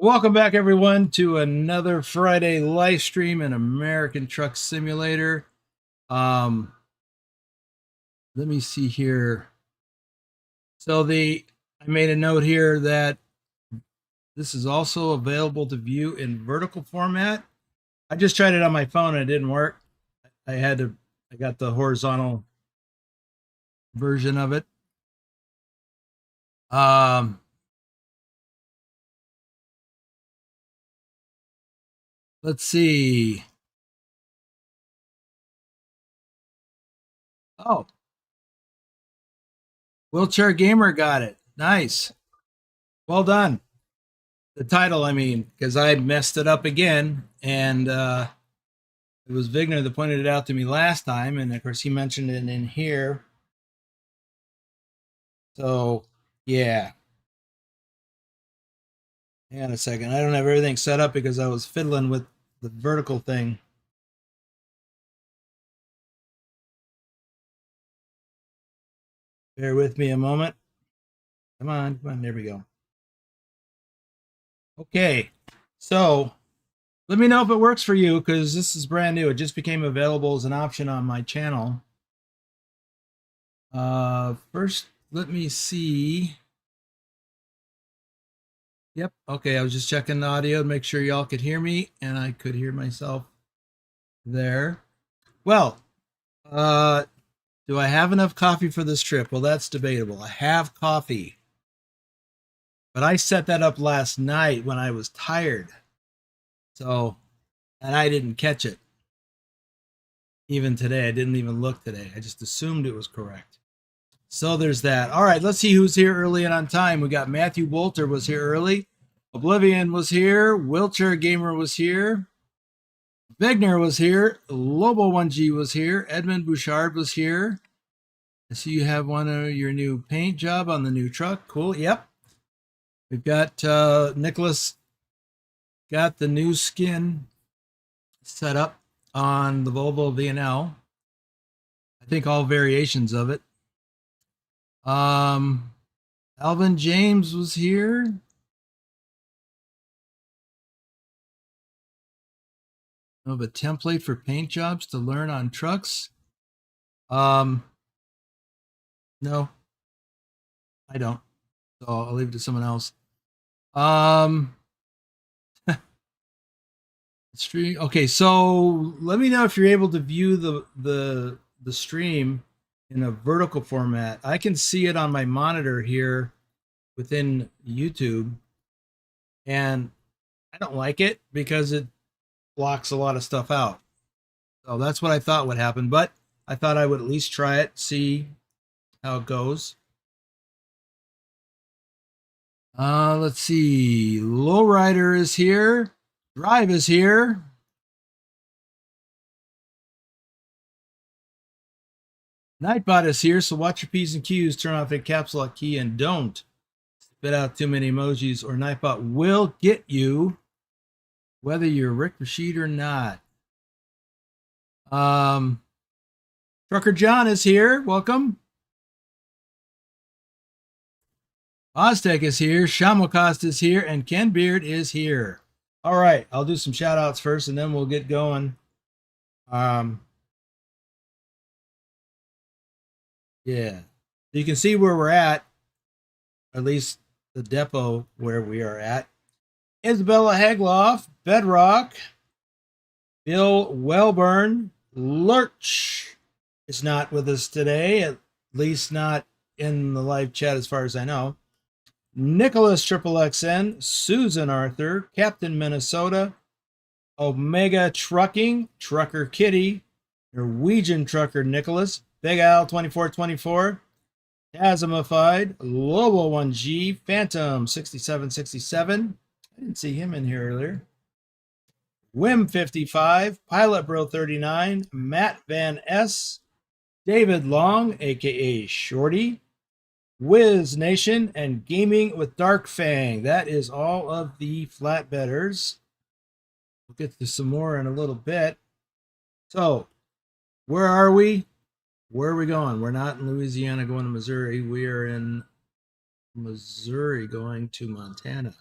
Welcome back, everyone, to another Friday live stream in American Truck Simulator. Um, Let me see here. So I made a note here that this is also available to view in vertical format. I just tried it on my phone and it didn't work. I got the horizontal version of it. Um, let's see. Oh, Wheelchair Gamer got it. Nice. Well done. The title, I mean, because I messed it up again, and it was Vigner that pointed it out to me last time, and of course he mentioned it in here. So yeah, hang on a second. I don't have everything set up because I was fiddling with the vertical thing. Bear with me a moment. Come on, there we go. Okay, so let me know if it works for you because this is brand new. It just became available as an option on my channel. First, let me see. Yep. Okay. I was just checking the audio to make sure y'all could hear me, and I could hear myself there. Well, do I have enough coffee for this trip? Well, that's debatable. I have coffee, but I set that up last night when I was tired. So, and I didn't catch it. Even today, I didn't even look today. I just assumed it was correct. So there's that. All right, let's see who's here early and on time. We got Matthew Wolter was here early. Oblivion was here. Wheelchair Gamer was here. Wegner was here. Lobo 1G was here. Edmund Bouchard was here. I see you have one of your new paint job on the new truck. Cool. Yep. We've got Nicholas got the new skin set up on the Volvo VNL. I think all variations of it. Alvin James was here. Of a template for paint jobs to learn on trucks. No, I don't. So I'll leave it to someone else. Stream. Okay, so let me know if you're able to view the stream in a vertical format. I can see it on my monitor here within YouTube, and I don't like it because it blocks a lot of stuff out. So that's what I thought would happen, but I thought I would at least try it, see how it goes. Let's see. Lowrider is here. Drive is here. Nightbot is here, so watch your P's and Q's, turn off a caps lock key, and don't spit out too many emojis, or Nightbot will get you, whether you're Rick Rashid or not. Trucker John is here. Welcome. Oztec is here. Shamocost is here, and Ken Beard is here. All right, I'll do some shout outs first, and then we'll get going. Yeah, you can see where we're at least the depot where we are at. Isabella Hagloff, Bedrock, Bill Wellburn, Lurch is not with us today, at least not in the live chat as far as I know. Nicholas Triple XN, Susan Arthur, Captain Minnesota, Omega Trucking, Trucker Kitty, Norwegian Trucker Nicholas, Big Al 2424, Chasmified, Lobo 1G, Phantom 6767. I didn't see him in here earlier. Wim 55, Pilot Bro 39, Matt Van S, David Long, aka Shorty, Wiz Nation, and Gaming with Dark Fang. That is all of the flatbedders. We'll get to some more in a little bit. So, where are we? Where are we going? We're not in Louisiana going to Missouri. We are in Missouri going to Montana.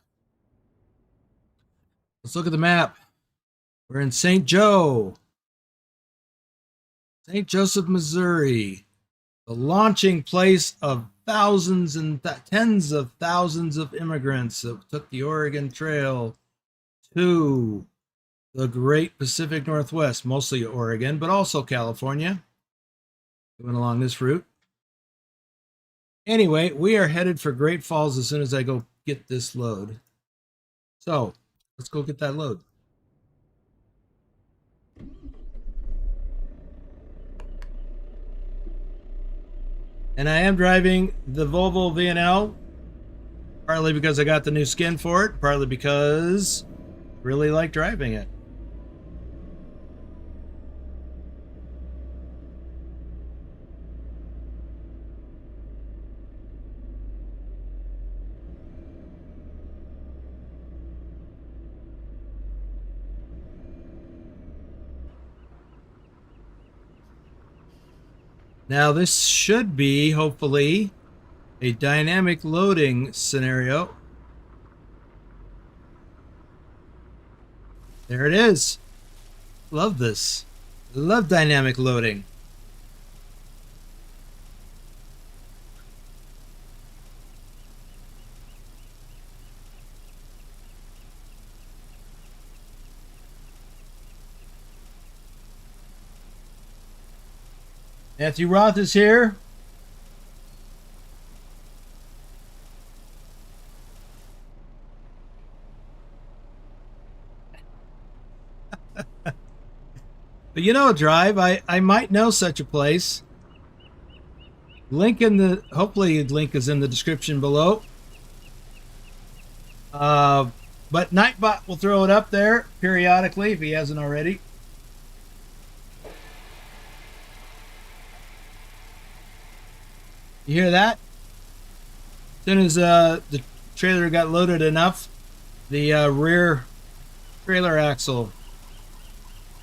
Let's look at the map. We're in St. Joe, St. Joseph, Missouri, the launching place of thousands and tens of thousands of immigrants that took the Oregon Trail to the great Pacific Northwest, mostly Oregon, but also California. Going along this route. Anyway, we are headed for Great Falls as soon as I go get this load. So let's go get that load. And I am driving the Volvo VNL, partly because I got the new skin for it, partly because I really like driving it. Now this should be, hopefully, a dynamic loading scenario. There it is. Love this. Love dynamic loading. Matthew Roth is here. But you know, Drive, I might know such a place. Link in the, hopefully the link is in the description below. But Nightbot will throw it up there periodically if he hasn't already. You hear that? As soon as the trailer got loaded enough, the rear trailer axle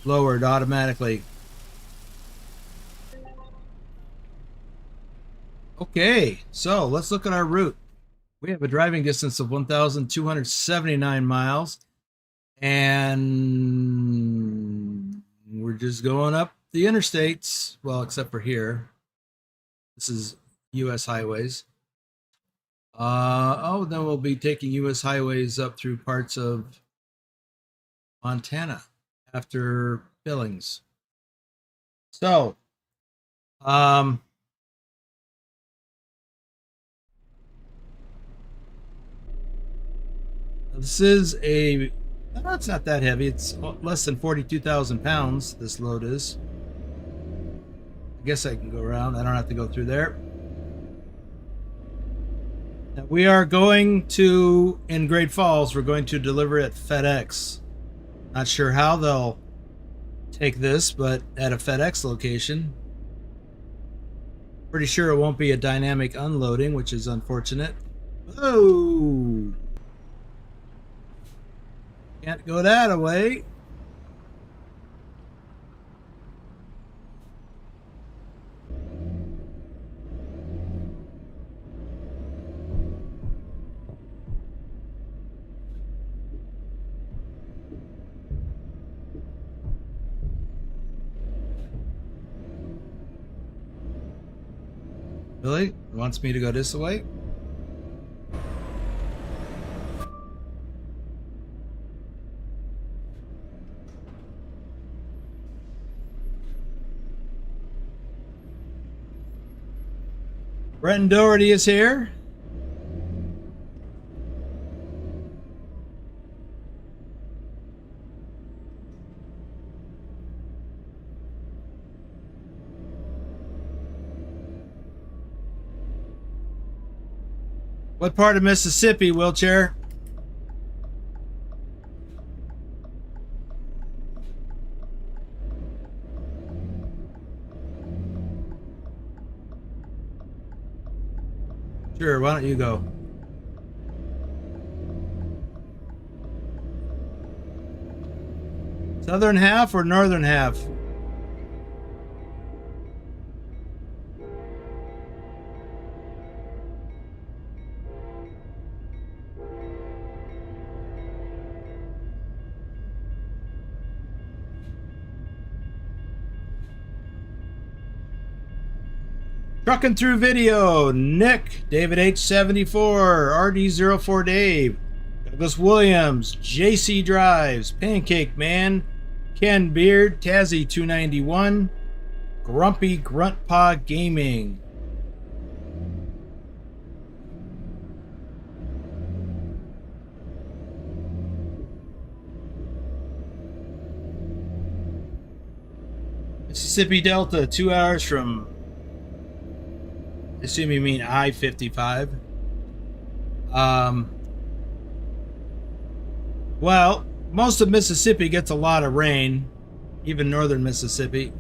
lowered automatically. Okay, so let's look at our route. We have a driving distance of 1,279 miles, and we're just going up the interstates. Well, except for here. This is U.S. highways. Then we'll be taking U.S. highways up through parts of Montana after Billings. So, this is a, no, it's not that heavy. It's less than 42,000 pounds, this load is. I guess I can go around. I don't have to go through there. Now we are going to, in Great Falls, we're going to deliver at FedEx. Not sure how they'll take this, but at a FedEx location. Pretty sure it won't be a dynamic unloading, which is unfortunate. Whoa! Can't go that away. Really? It wants me to go this way? Brenton Doherty is here. What part of Mississippi, Wheelchair? Sure, why don't you go? Southern half or northern half? Trucking Through Video, Nick, David H74, RD04 Dave, Douglas Williams, JC Drives, Pancake Man, Ken Beard, Tazzy 291, Grumpy Gruntpaw Gaming. Mississippi Delta, 2 hours from, I assume you mean I-55. Well, most of Mississippi gets a lot of rain, even northern Mississippi.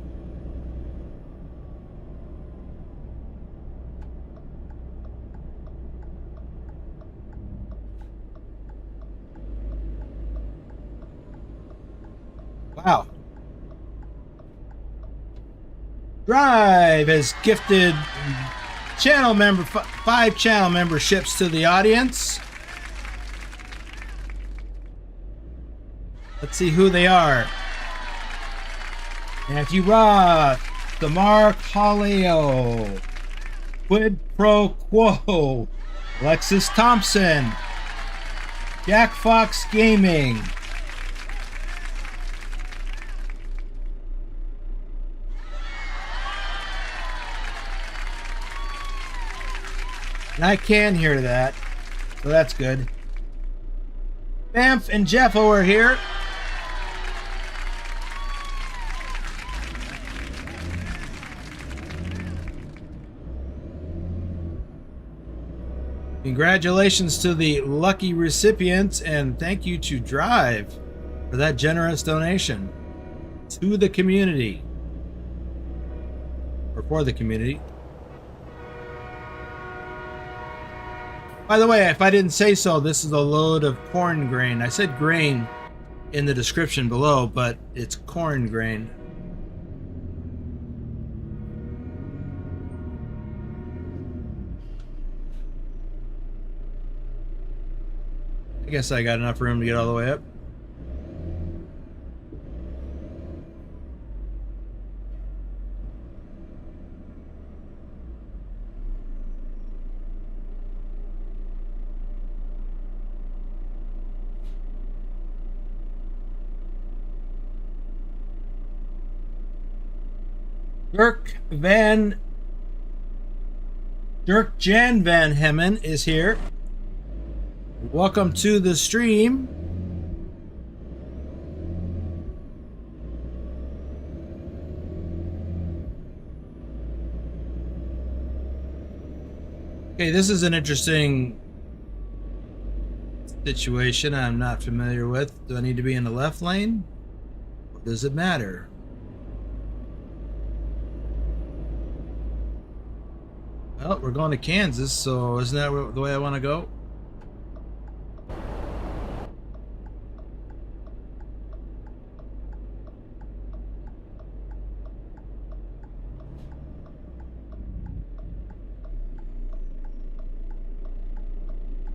Wow. Drive has gifted channel member 5 channel memberships to the audience. Let's see who they are. Matthew Roth, Damar Khaleo, Quid Pro Quo, Alexis Thompson, Jack Fox Gaming, and I can hear that, so that's good. Bamf and Jeffo are here. Congratulations to the lucky recipients, and thank you to Drive for that generous donation to the community, or for the community. By the way, if I didn't say so, this is a load of corn grain. I said grain in the description below, but it's corn grain. I guess I got enough room to get all the way up. Dirk Jan Van Hemmen is here. Welcome to the stream. Okay, this is an interesting situation I'm not familiar with. Do I need to be in the left lane? Or does it matter? Well, we're going to Kansas, so isn't that the way I want to go?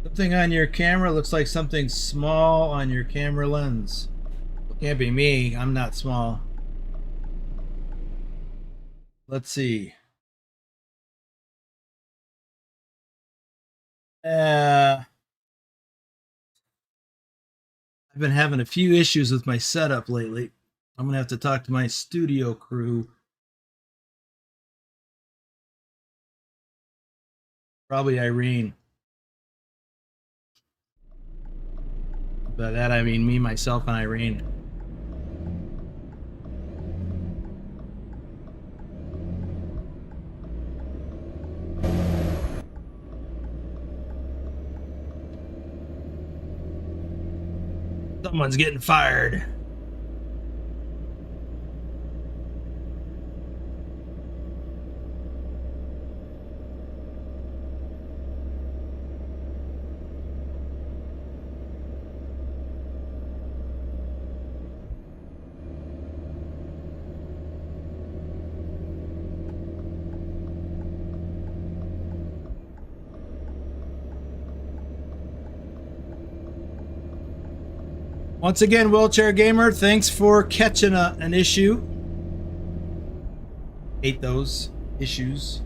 Something on your camera looks like something small on your camera lens. It can't be me. I'm not small. Let's see. I've been having a few issues with my setup lately. I'm gonna have to talk to my studio crew. Probably Irene. By that I mean me, myself, and Irene. Someone's getting fired. Once again, Wheelchair Gamer, thanks for catching an issue. Hate those issues.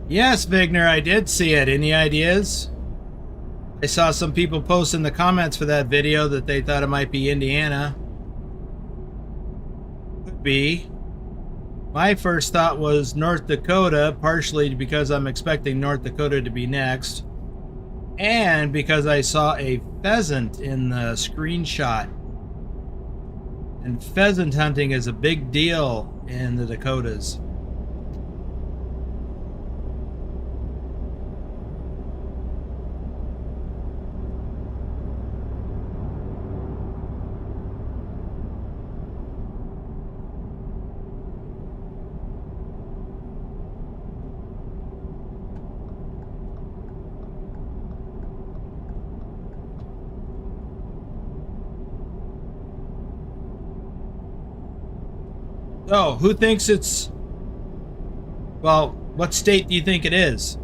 Yes, Vigner, I did see it. Any ideas? I saw some people post in the comments for that video that they thought it might be Indiana. Could be. My first thought was North Dakota, partially because I'm expecting North Dakota to be next, and because I saw a pheasant in the screenshot. And pheasant hunting is a big deal in the Dakotas. So, who thinks it's... Well, what state do you think it is?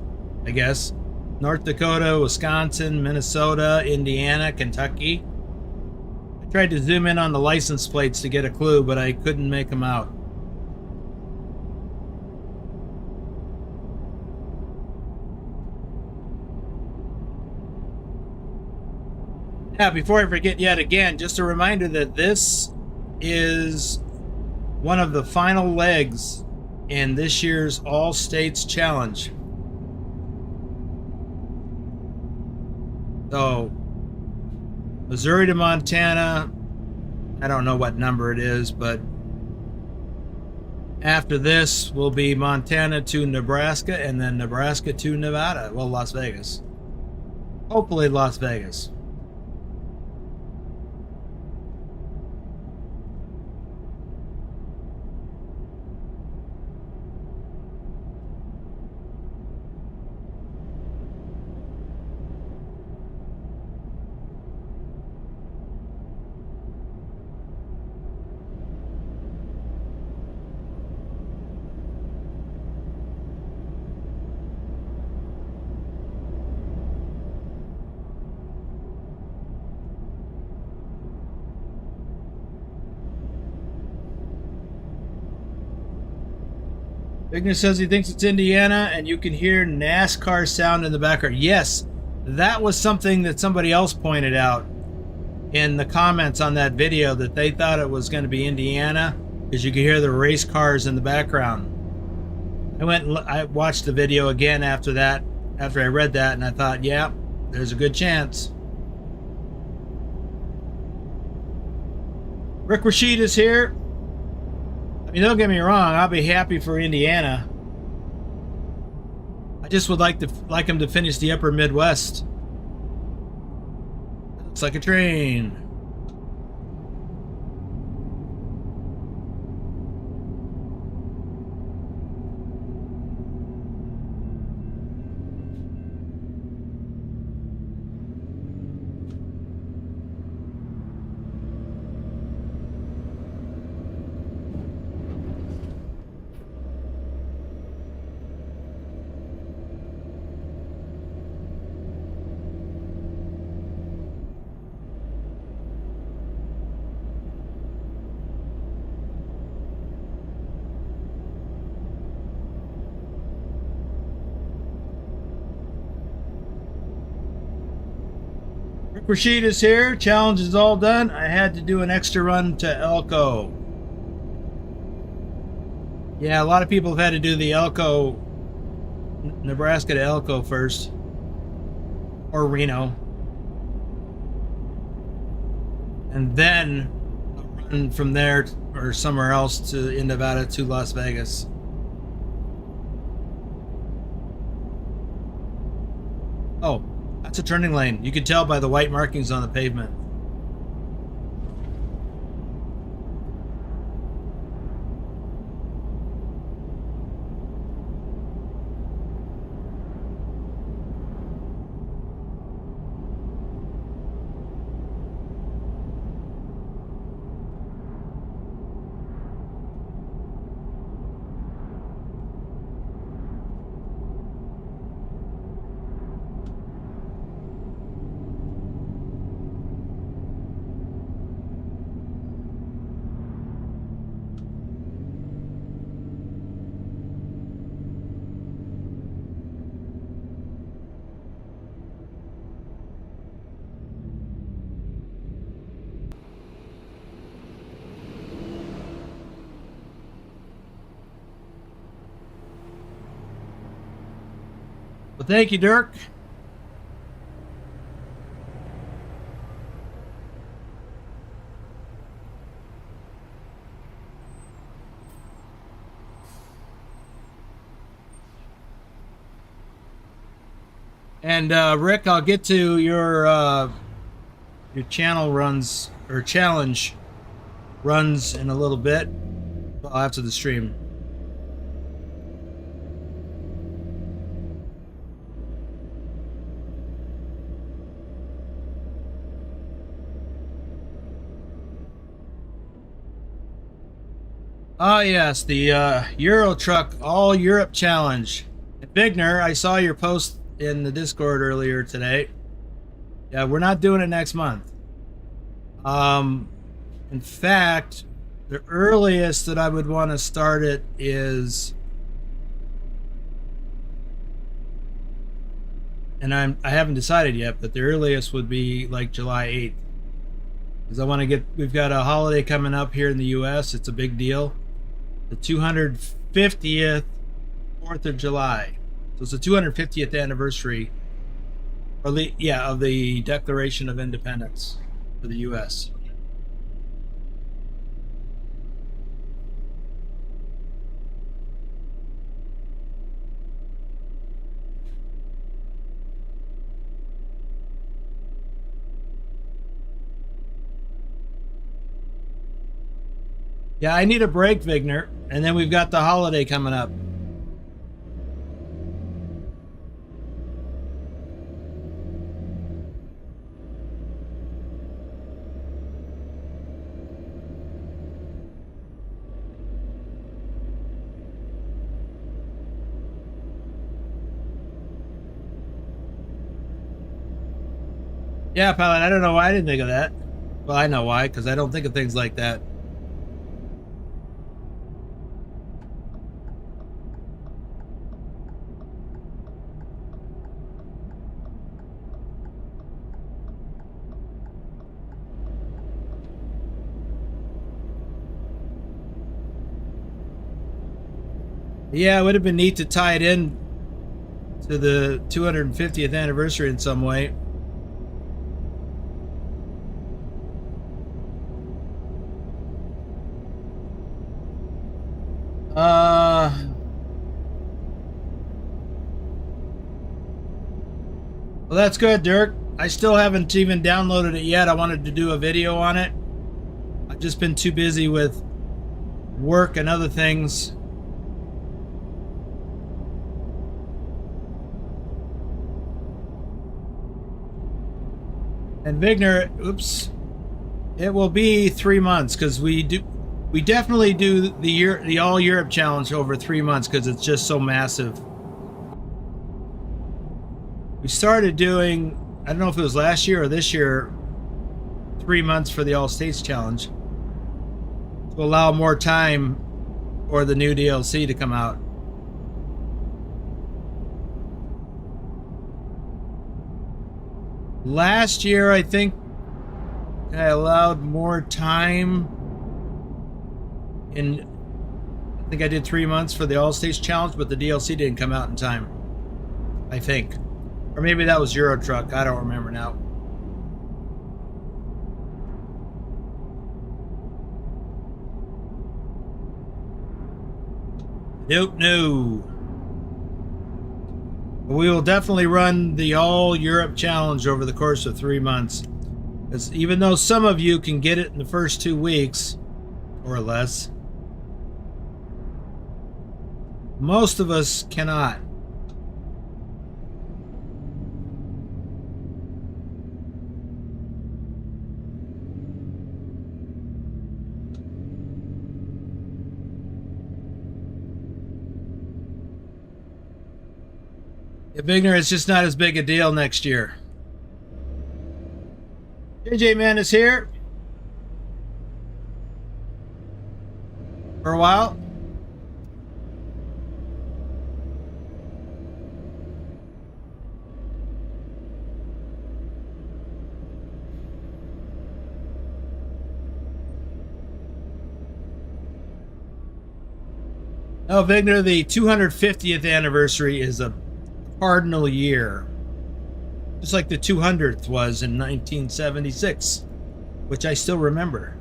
I guess. North Dakota, Wisconsin, Minnesota, Indiana, Kentucky. I tried to zoom in on the license plates to get a clue, but I couldn't make them out. Now, before I forget yet again, just a reminder that this is one of the final legs in this year's All States Challenge. So, Missouri to Montana, I don't know what number it is, but after this will be Montana to Nebraska and then Nebraska to Nevada. Well, Las Vegas. Hopefully Las Vegas. Ignis says he thinks it's Indiana, and you can hear NASCAR sound in the background. Yes, that was something that somebody else pointed out in the comments on that video, that they thought it was going to be Indiana because you could hear the race cars in the background. I watched the video again after that, after I read that, and I thought, yeah, there's a good chance. Rick Rashid is here. I mean, don't get me wrong, I'll be happy for Indiana. I just would like him to finish the upper Midwest. Looks like a train. Rashid is here. Challenge is all done. I had to do an extra run to Elko. Yeah, a lot of people have had to do the Elko, Nebraska to Elko first. Or Reno. And then a run from there or somewhere else in Nevada to Las Vegas. Oh. It's a turning lane. You can tell by the white markings on the pavement. Well, thank you, Dirk. And Rick, I'll get to your channel runs or challenge runs in a little bit. Well, after the stream. Ah, yes, the Euro Truck All Europe Challenge. And Bigner, I saw your post in the Discord earlier today. Yeah, we're not doing it next month. In fact, the earliest that I would want to start it is, and I haven't decided yet, but the earliest would be like July 8th. Because I want to get, we've got a holiday coming up here in the US. It's a big deal. The 250th 4th of July. So it's the 250th anniversary, or of the Declaration of Independence for the US. Yeah, I need a break, Vigner. And then we've got the holiday coming up. Yeah, Pilot, I don't know why I didn't think of that. Well, I know why, because I don't think of things like that. Yeah, it would have been neat to tie it in to the 250th anniversary in some way. Well, that's good, Dirk. I still haven't even downloaded it yet. I wanted to do a video on it. I've just been too busy with work and other things. And Vigner, oops, it will be 3 months because we definitely do the All Europe Challenge over 3 months because it's just so massive. We started doing, I don't know if it was last year or this year, 3 months for the All States Challenge to allow more time for the new DLC to come out. Last year, I think I allowed more time in, I think I did 3 months for the All States Challenge, but the DLC didn't come out in time, I think. Or maybe that was Euro Truck. I don't remember now. Nope, no. We will definitely run the All Europe Challenge over the course of 3 months. Because even though some of you can get it in the first 2 weeks, or less, most of us cannot. If Vigner, it's just not as big a deal next year. JJ Man is here for a while. No, Vigner, the 250th anniversary is a cardinal year. Just like the 200th was in 1976, which I still remember.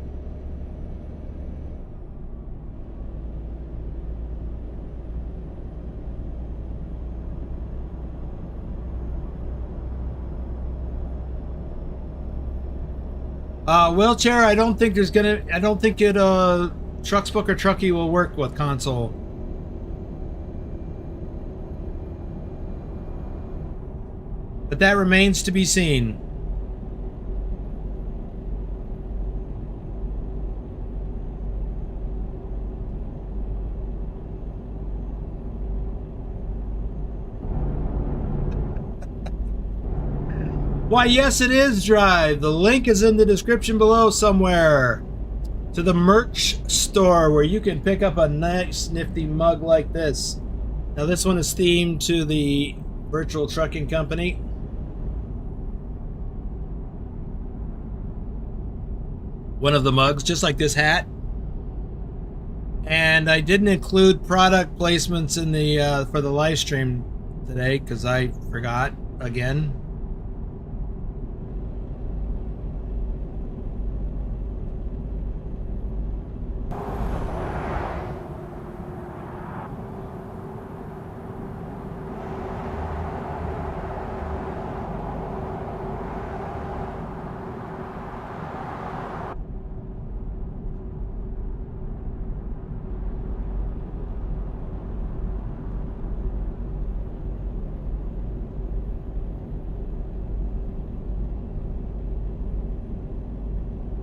Wheelchair, I don't think Trucksbook or Truckee will work with console. But that remains to be seen. Why, yes, it is Drive. The link is in the description below somewhere to the merch store where you can pick up a nice, nifty mug like this. Now, this one is themed to the virtual trucking company. One of the mugs, just like this hat. And I didn't include product placements in the for the live stream today because I forgot again.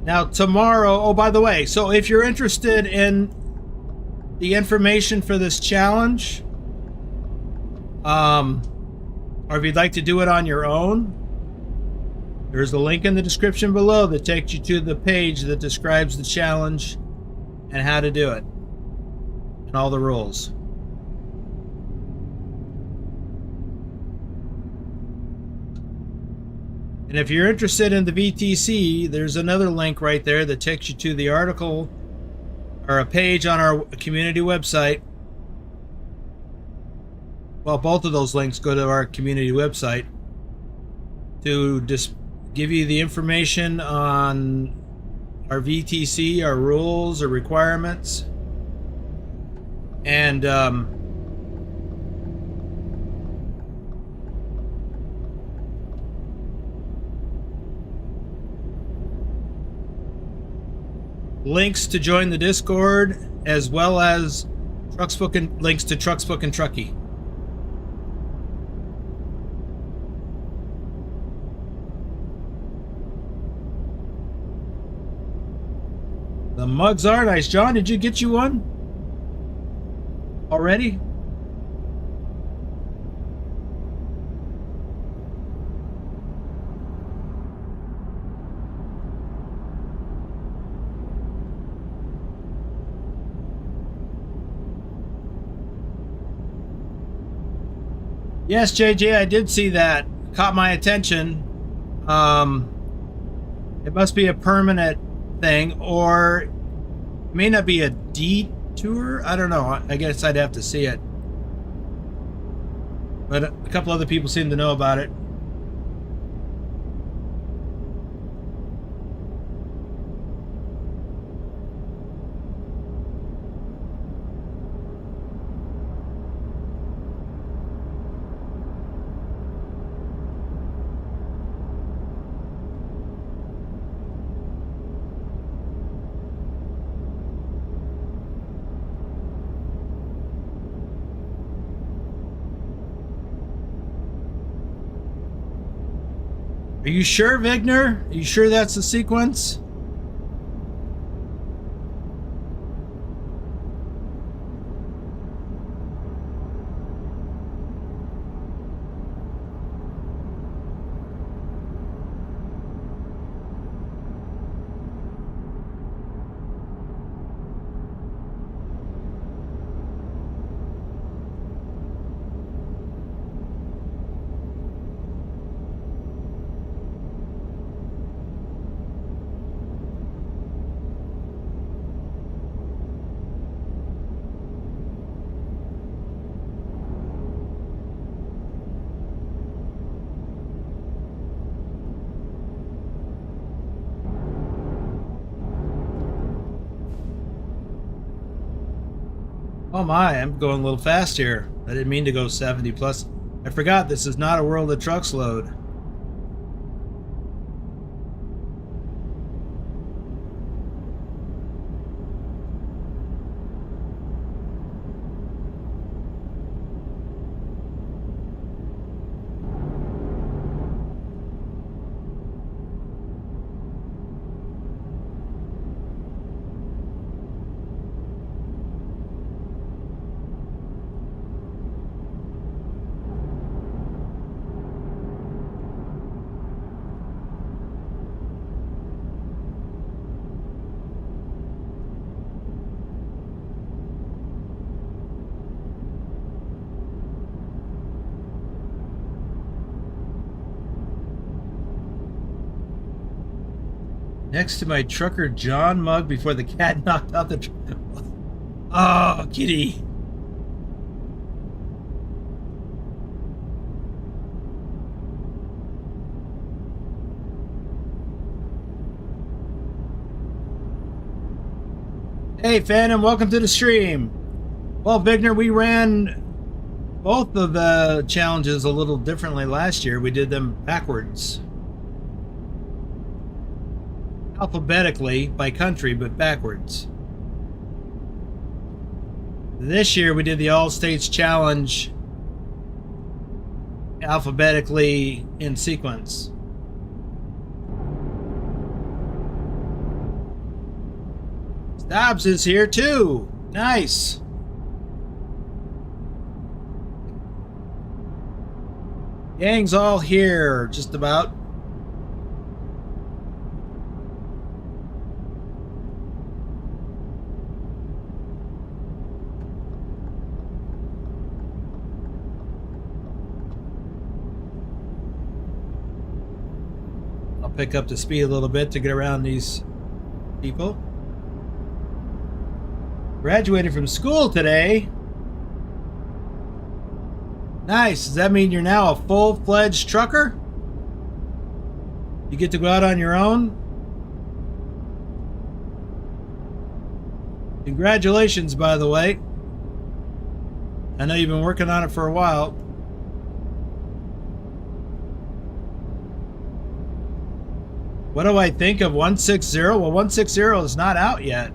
Now tomorrow, oh, by the way, so if you're interested in the information for this challenge, or if you'd like to do it on your own, there's a link in the description below that takes you to the page that describes the challenge and how to do it and all the rules. And if you're interested in the VTC, there's another link right there that takes you to the article or a page on our community website. Well, both of those links go to our community website to just give you the information on our VTC, our rules or requirements, and links to join the Discord, as well as links to Trucksbook and Truckee. The mugs are nice. John, did you get you one already? Yes, JJ, I did see that. Caught my attention. It must be a permanent thing, or it may not be a detour. I don't know. I guess I'd have to see it. But a couple other people seem to know about it. Are you sure, Vigner? Are you sure that's the sequence? Oh my, I'm going a little fast here. I didn't mean to go 70 plus. I forgot this is not a World of Trucks load. Next to my trucker John mug before the cat knocked out the. Oh, kitty. Hey, Phantom, welcome to the stream. Well, Vigner, we ran both of the challenges a little differently last year. We did them backwards. Alphabetically by country, but backwards. This year we did the All States Challenge alphabetically in sequence. Dobbs is here too. Nice. Gang's all here, just about. I'll pick up the speed a little bit to get around these people. Graduated from school today. Nice. Does that mean you're now a full-fledged trucker? You get to go out on your own? Congratulations, by the way. I know you've been working on it for a while. What do I think of 160? Well, 160 is not out yet.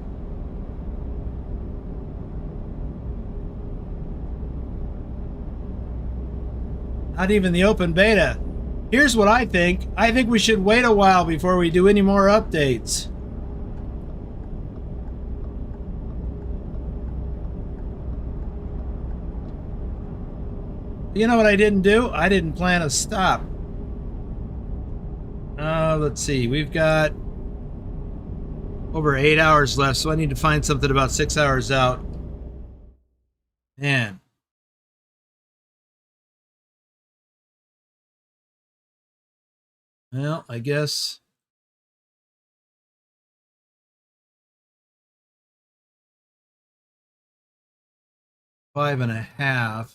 Not even the open beta. Here's what I think. I think we should wait a while before we do any more updates. You know what I didn't do? I didn't plan a stop. Let's see. We've got over 8 hours left, so I need to find something about 6 hours out. Man. Well, I guess. Five and a half.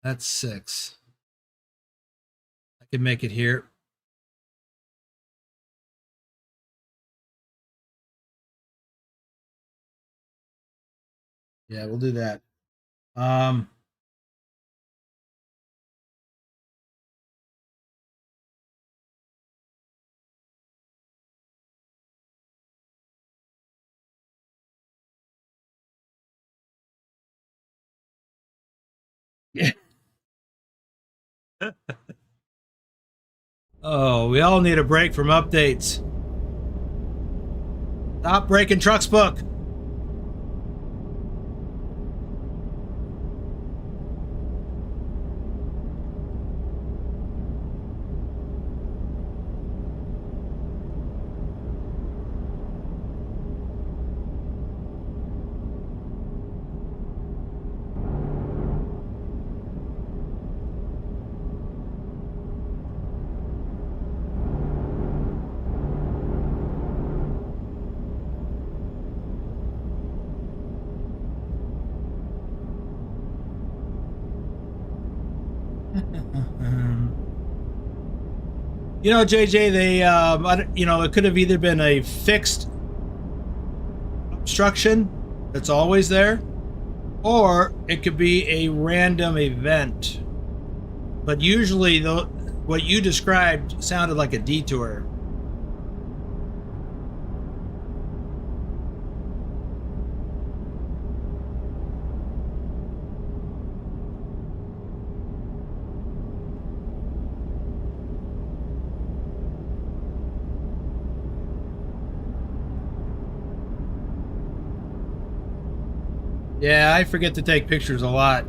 That's 6. I can make it here. Yeah, we'll do that. Yeah. Oh, we all need a break from updates. Stop breaking Trucks book. You know, JJ, they, you know, it could have either been a fixed obstruction that's always there, or it could be a random event. But usually, what you described sounded like a detour. Yeah, I forget to take pictures a lot.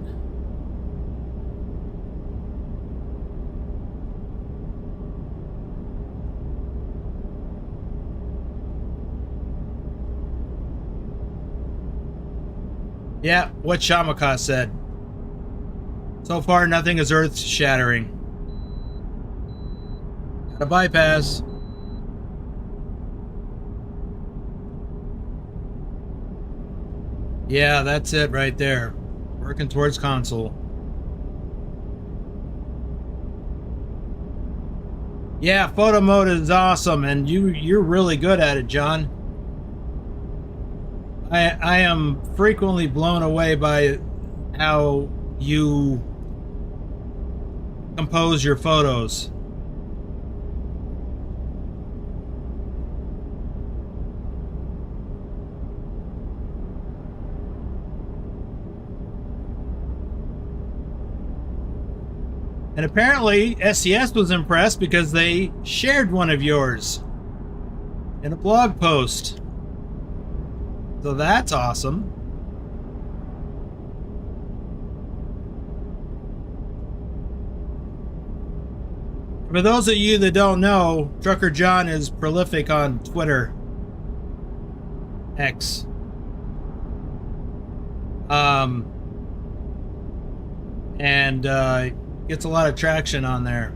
Yeah, what Shamaka said. So far, nothing is earth-shattering. Got a bypass. Yeah, that's it right there. Working towards console. Yeah, photo mode is awesome, and you're really good at it, John. I am frequently blown away by how you compose your photos. And apparently SES was impressed because they shared one of yours in a blog post. So that's awesome. For those of you that don't know, Trucker John is prolific on Twitter. X. And gets a lot of traction on there.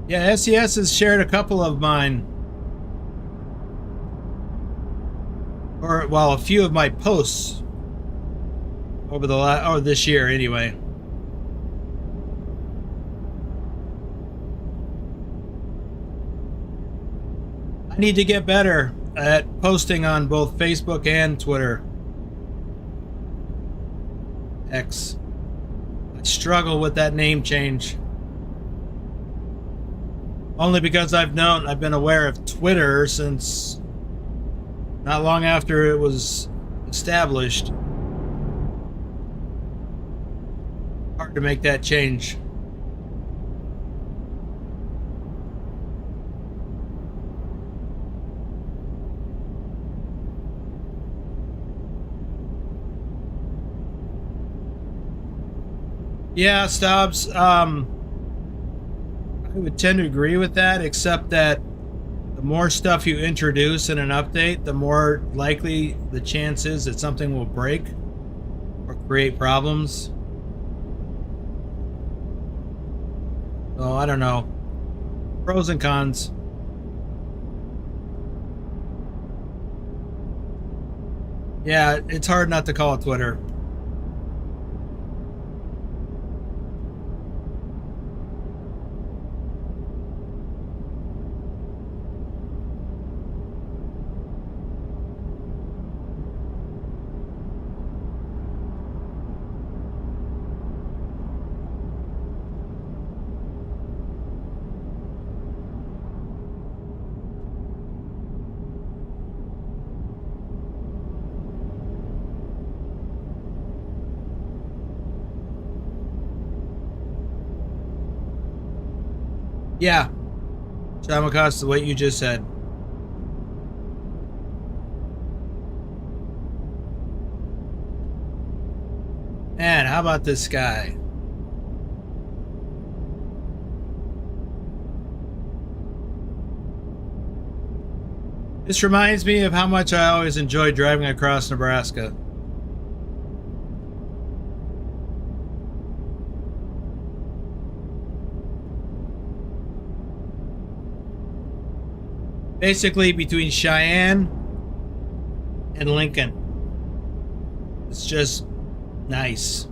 Yeah, SES has shared a couple of mine. Or, well, a few of my posts over the this year anyway. I need to get better at posting on both Facebook and Twitter. X. I struggle with that name change. Only because I've been aware of Twitter since not long after it was established. Hard to make that change. Yeah, Stubbs. I would tend to agree with that, except that the more stuff you introduce in an update, the more likely the chance is that something will break or create problems. So I don't know. Pros and cons. Yeah, it's hard not to call it Twitter. Yeah, Shamakas, what you just said. Man, how about this guy? This reminds me of how much I always enjoyed driving across Nebraska. Basically between Cheyenne and Lincoln. It's just nice.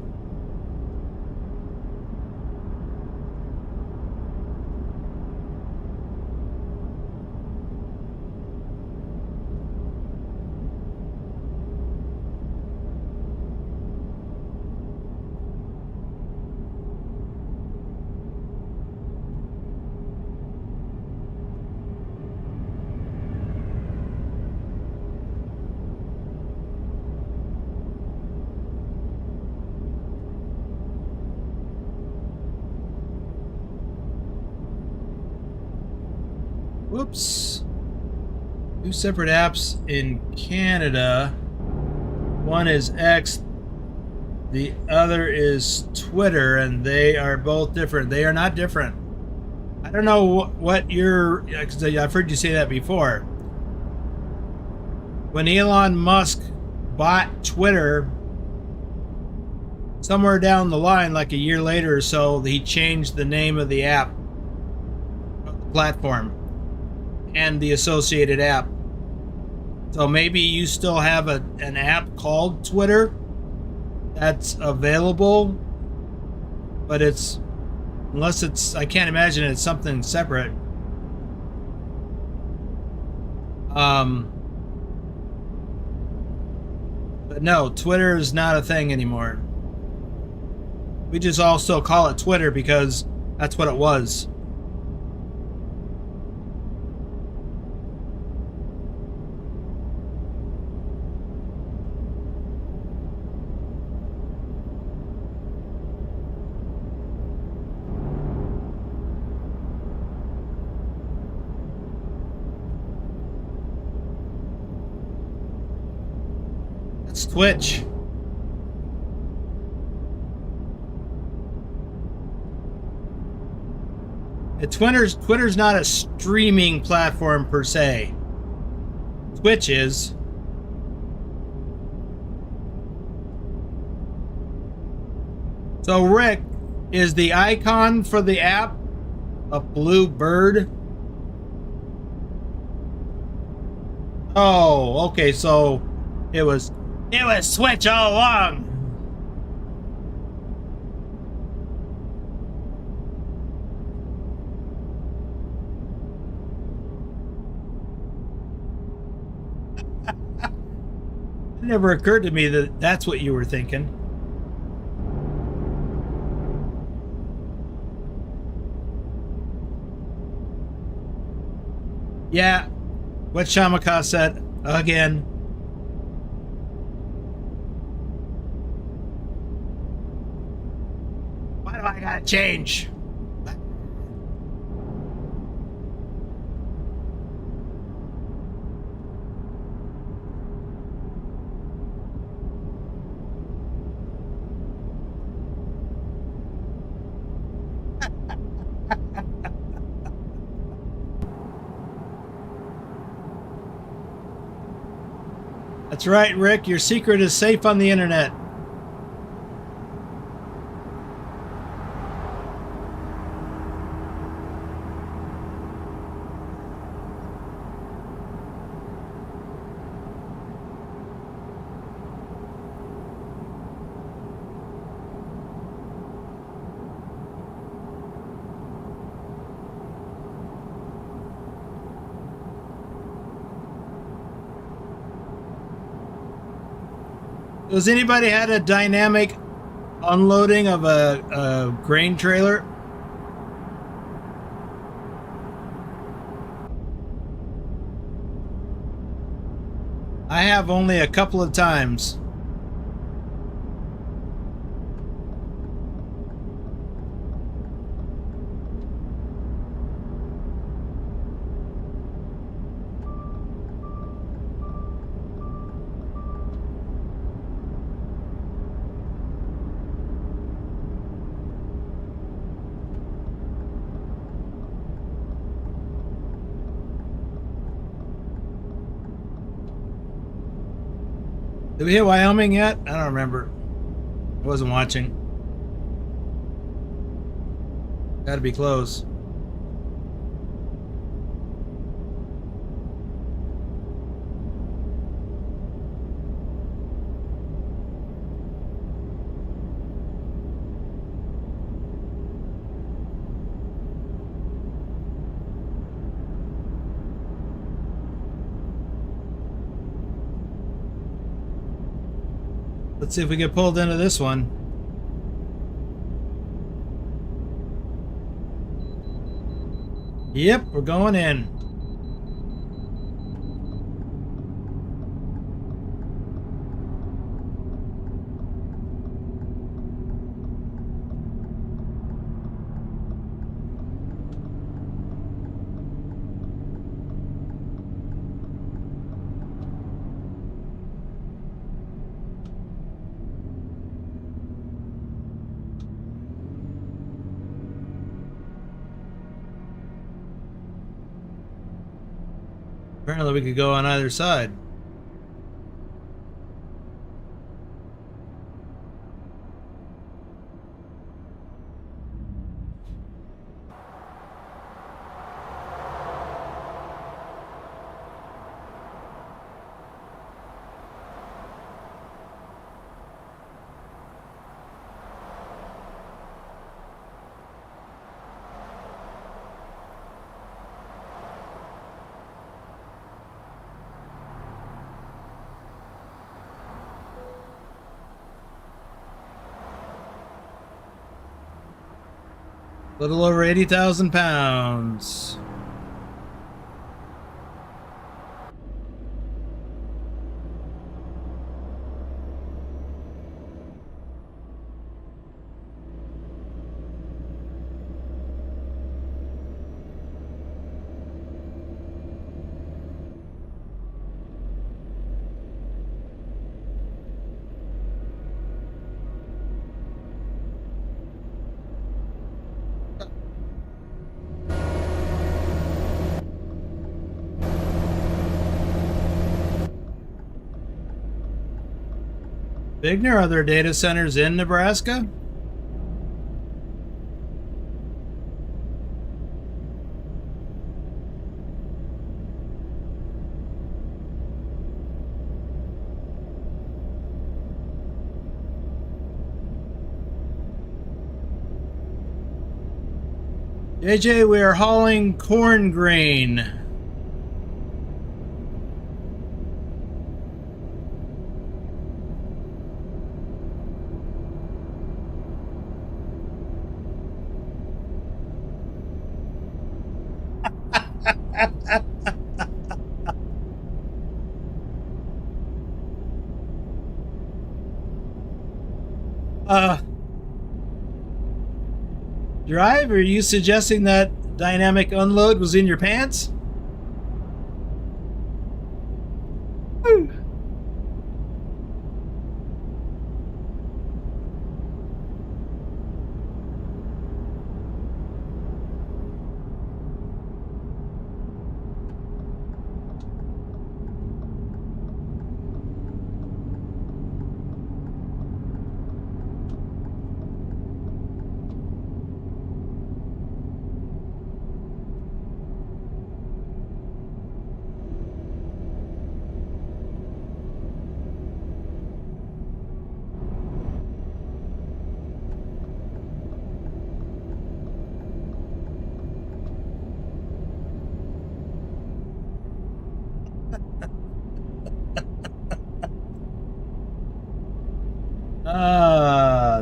Whoops. Two separate apps in Canada. One is X, the other is Twitter, and they are both different. They are not different. I don't know what you're, because I've heard you say that before. When Elon Musk bought Twitter, somewhere down the line, like a year later or so, he changed the name of the app, of the platform, and the associated app. So maybe you still have an app called Twitter that's available, but it's, unless it's, I can't imagine it's something separate. But no, Twitter is not a thing anymore. We just all still call it Twitter because that's what it was. That's Twitch. Twitter's not a streaming platform per se. Twitch is. So Rick, is the icon for the app a blue bird? Oh, okay, so it was Twitch all along. It never occurred to me that that's what you were thinking. Yeah, what Shamaka said again. Why do I gotta change? That's right, Rick. Your secret is safe on the internet. Does anybody had a dynamic unloading of a grain trailer? I have only a couple of times. Did we hit Wyoming yet? I don't remember. I wasn't watching. Got to be close. Let's see if we get pulled into this one. Yep, we're going in. Apparently we could go on either side. A little over 80,000 pounds. Bigner, are there data centers in Nebraska? JJ, we are hauling corn grain. Drive, are you suggesting that dynamic unload was in your pants? Whew.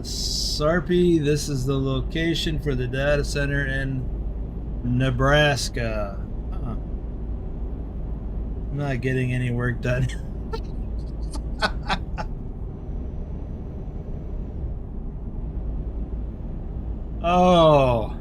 Sarpy, this is the location for the data center in Nebraska. I'm not getting any work done. Oh.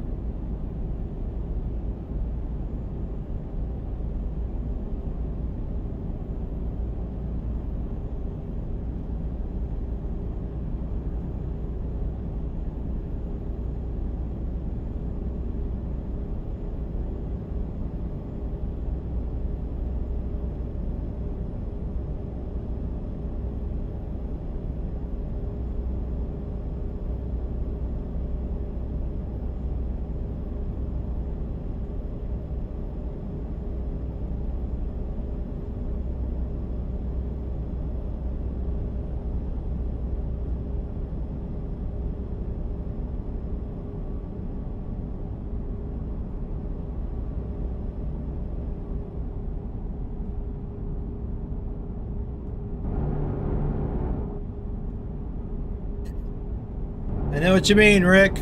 I know what you mean, Rick.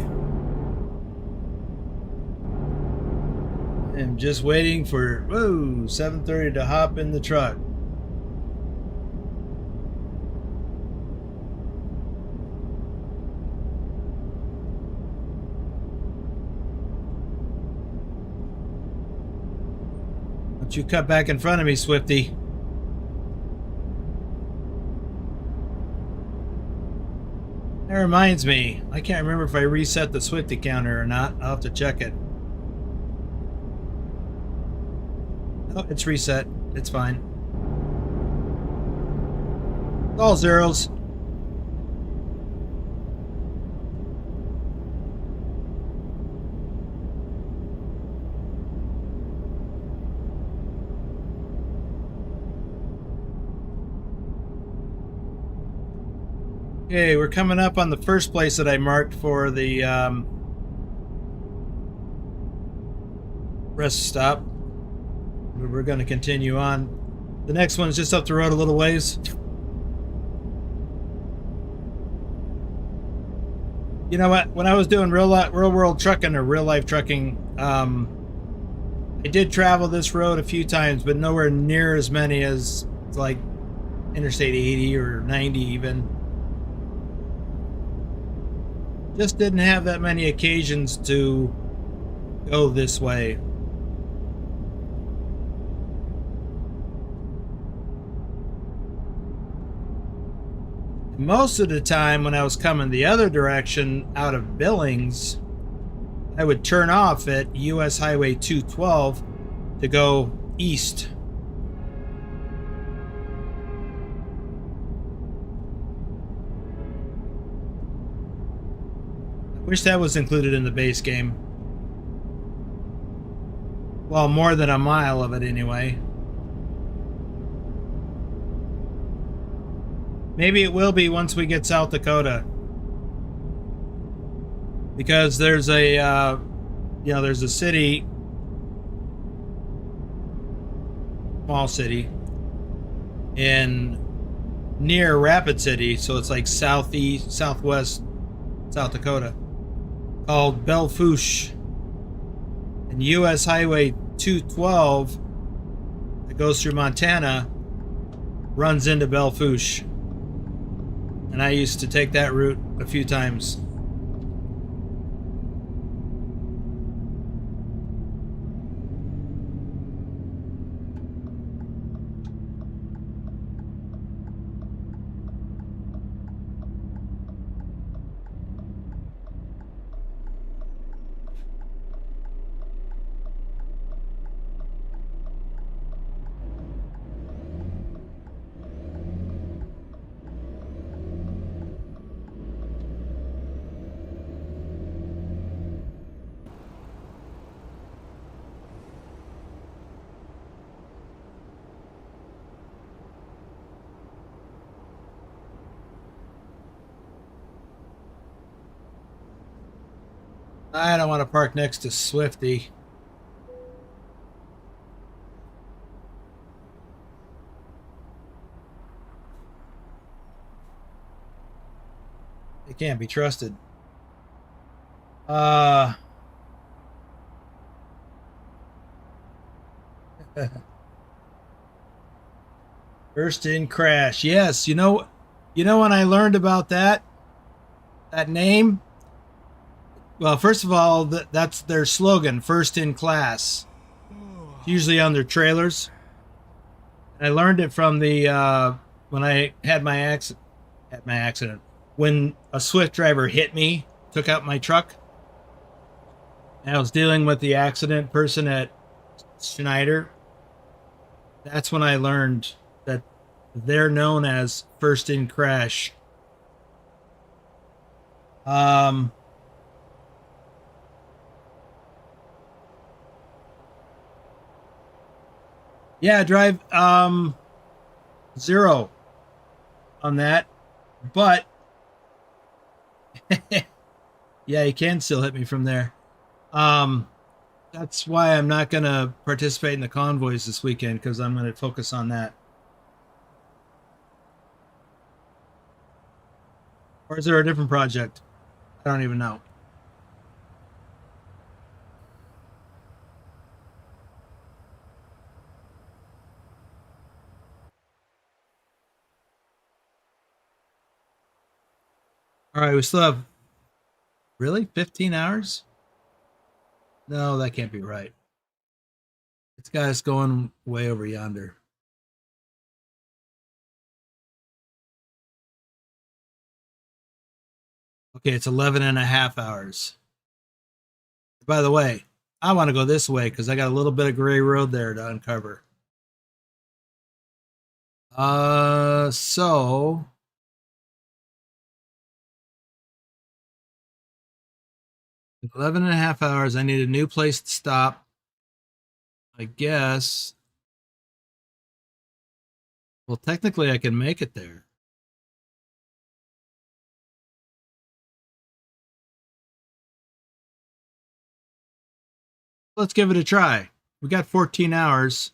I'm just waiting for 7:30 to hop in the truck. Don't you cut back in front of me, Swifty. That reminds me, I can't remember if I reset the Swifty counter or not. I'll have to check it. Oh, it's reset. It's fine. It's all zeros. Okay, we're coming up on the first place that I marked for the rest stop. We're going to continue on. The next one's just up the road a little ways. You know what? When I was doing real world trucking or real life trucking, I did travel this road a few times, but nowhere near as many as like Interstate 80 or 90 even. Just didn't have that many occasions to go this way. Most of the time when I was coming the other direction out of Billings, I would turn off at US Highway 212 to go east. Wish that was included in the base game. Well, more than a mile of it anyway. Maybe it will be once we get South Dakota. Because there's a, there's a city, small city, near Rapid City, so it's like southeast, southwest South Dakota, called Belle Fourche, and US Highway 212 that goes through Montana runs into Belle Fourche, and I used to take that route a few times. I don't want to park next to Swifty. They can't be trusted. First in crash. Yes, you know when I learned about that name? Well, first of all, that's their slogan, first in class. It's usually on their trailers. I learned it from the when I had my accident. When a Swift driver hit me, took out my truck. And I was dealing with the accident person at Schneider. That's when I learned that they're known as first in crash. Yeah, drive 0 on that, but yeah, you can still hit me from there. That's why I'm not going to participate in the convoys this weekend, because I'm going to focus on that. Or is there a different project? I don't even know. All right, we still have really 15 hours? No, that can't be right. It's got us going way over yonder. Okay, it's 11 and a half hours. By the way, I want to go this way because I got a little bit of gray road there to uncover. So 11 and a half hours. I need a new place to stop. I guess. Well, technically, I can make it there. Let's give it a try. We got 14 hours.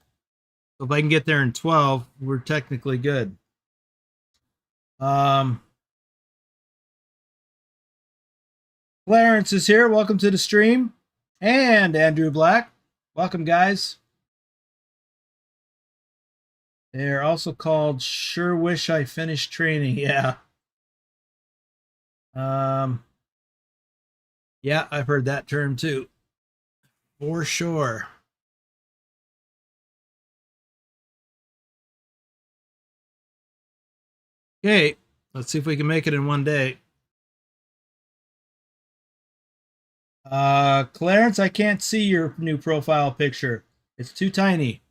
So if I can get there in 12, we're technically good. Clarence is here. Welcome to the stream. And Andrew Black. Welcome, guys. They're also called Sure Wish I Finished Training. Yeah. Yeah, I've heard that term too. For sure. Okay, let's see if we can make it in one day. Clarence, I can't see your new profile picture. It's too tiny.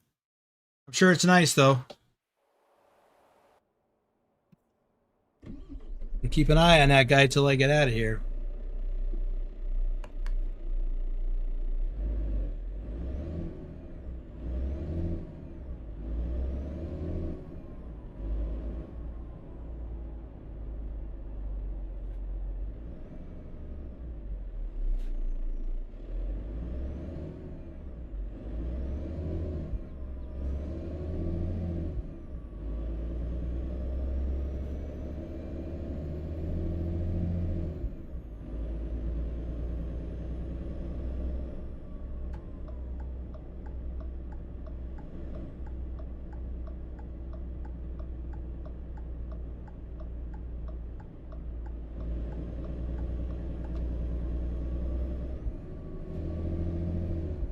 I'm sure it's nice though. Keep an eye on that guy till I get out of here.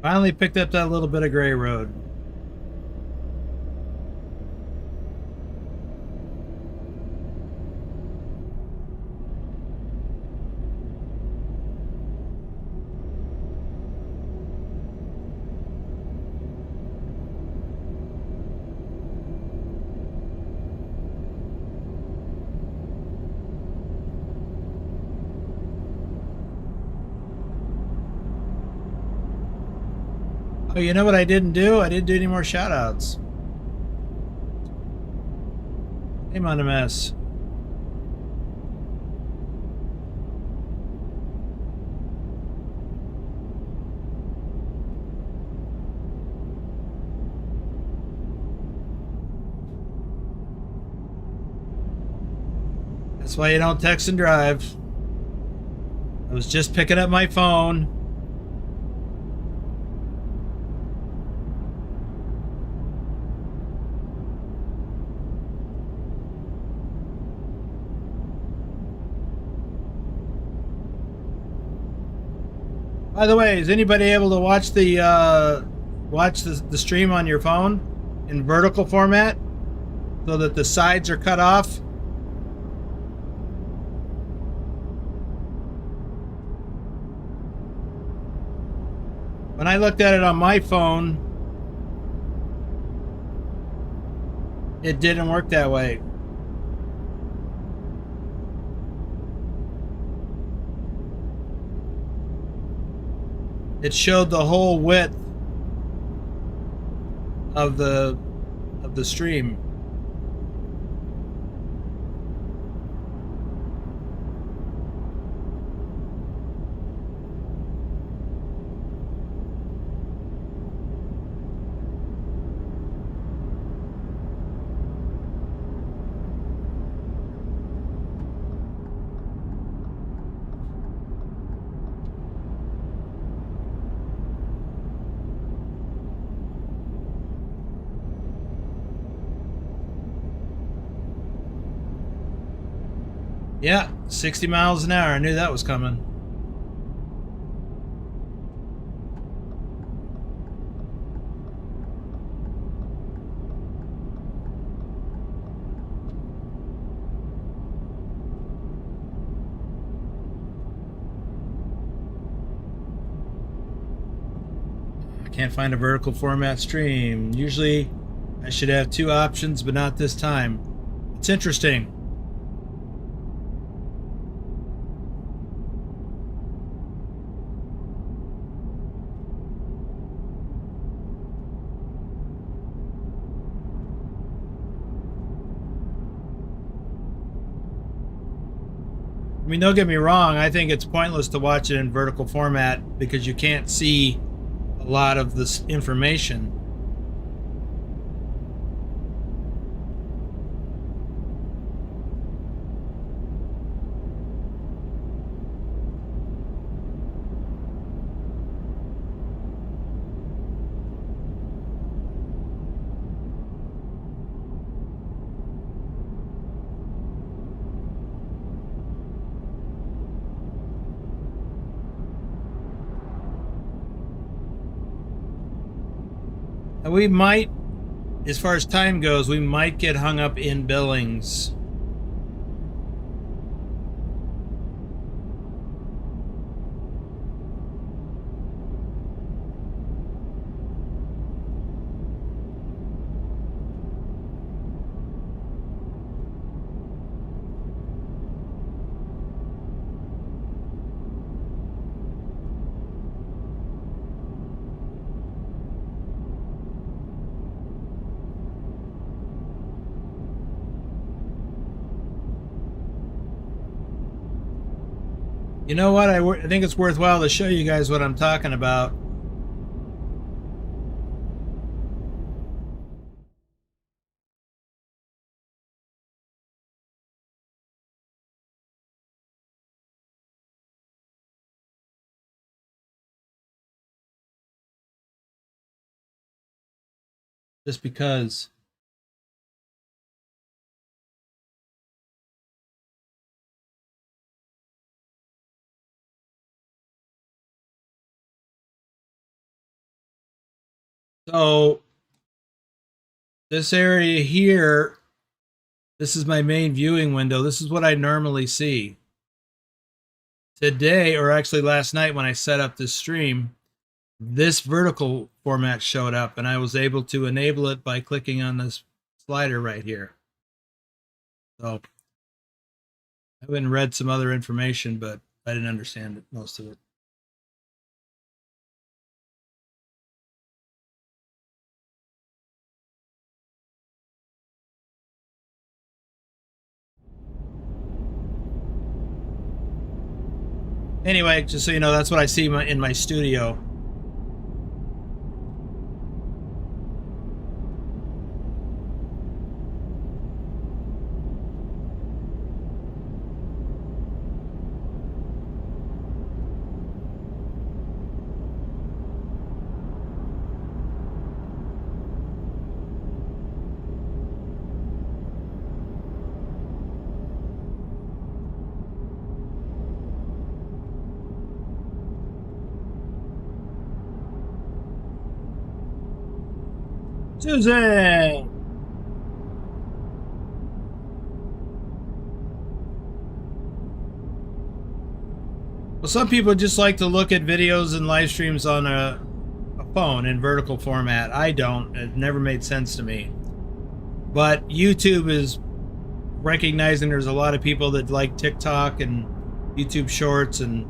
Finally picked up that little bit of gray road. Oh, you know what I didn't do? I didn't do any more shout outs. Came on a mess. That's why you don't text and drive. I was just picking up my phone. By the way, is anybody able to watch the stream on your phone in vertical format so that the sides are cut off? When I looked at it on my phone, it didn't work that way. It showed the whole width of the stream. Yeah, 60 miles an hour. I knew that was coming. I can't find a vertical format stream. Usually I should have two options, but not this time. It's interesting. I mean, don't get me wrong. I think it's pointless to watch it in vertical format because you can't see a lot of this information. And we might, as far as time goes, we might get hung up in Billings. You know what? I think it's worthwhile to show you guys what I'm talking about. Just because. So this area here, this is my main viewing window. This is what I normally see. Today, or actually last night when I set up this stream, this vertical format showed up and I was able to enable it by clicking on this slider right here. So I went and read some other information, but I didn't understand it, most of it. Anyway, just so you know, that's what I see in my studio. Susan! Well, some people just like to look at videos and live streams on a phone in vertical format. I don't. It never made sense to me. But YouTube is recognizing there's a lot of people that like TikTok and YouTube Shorts, and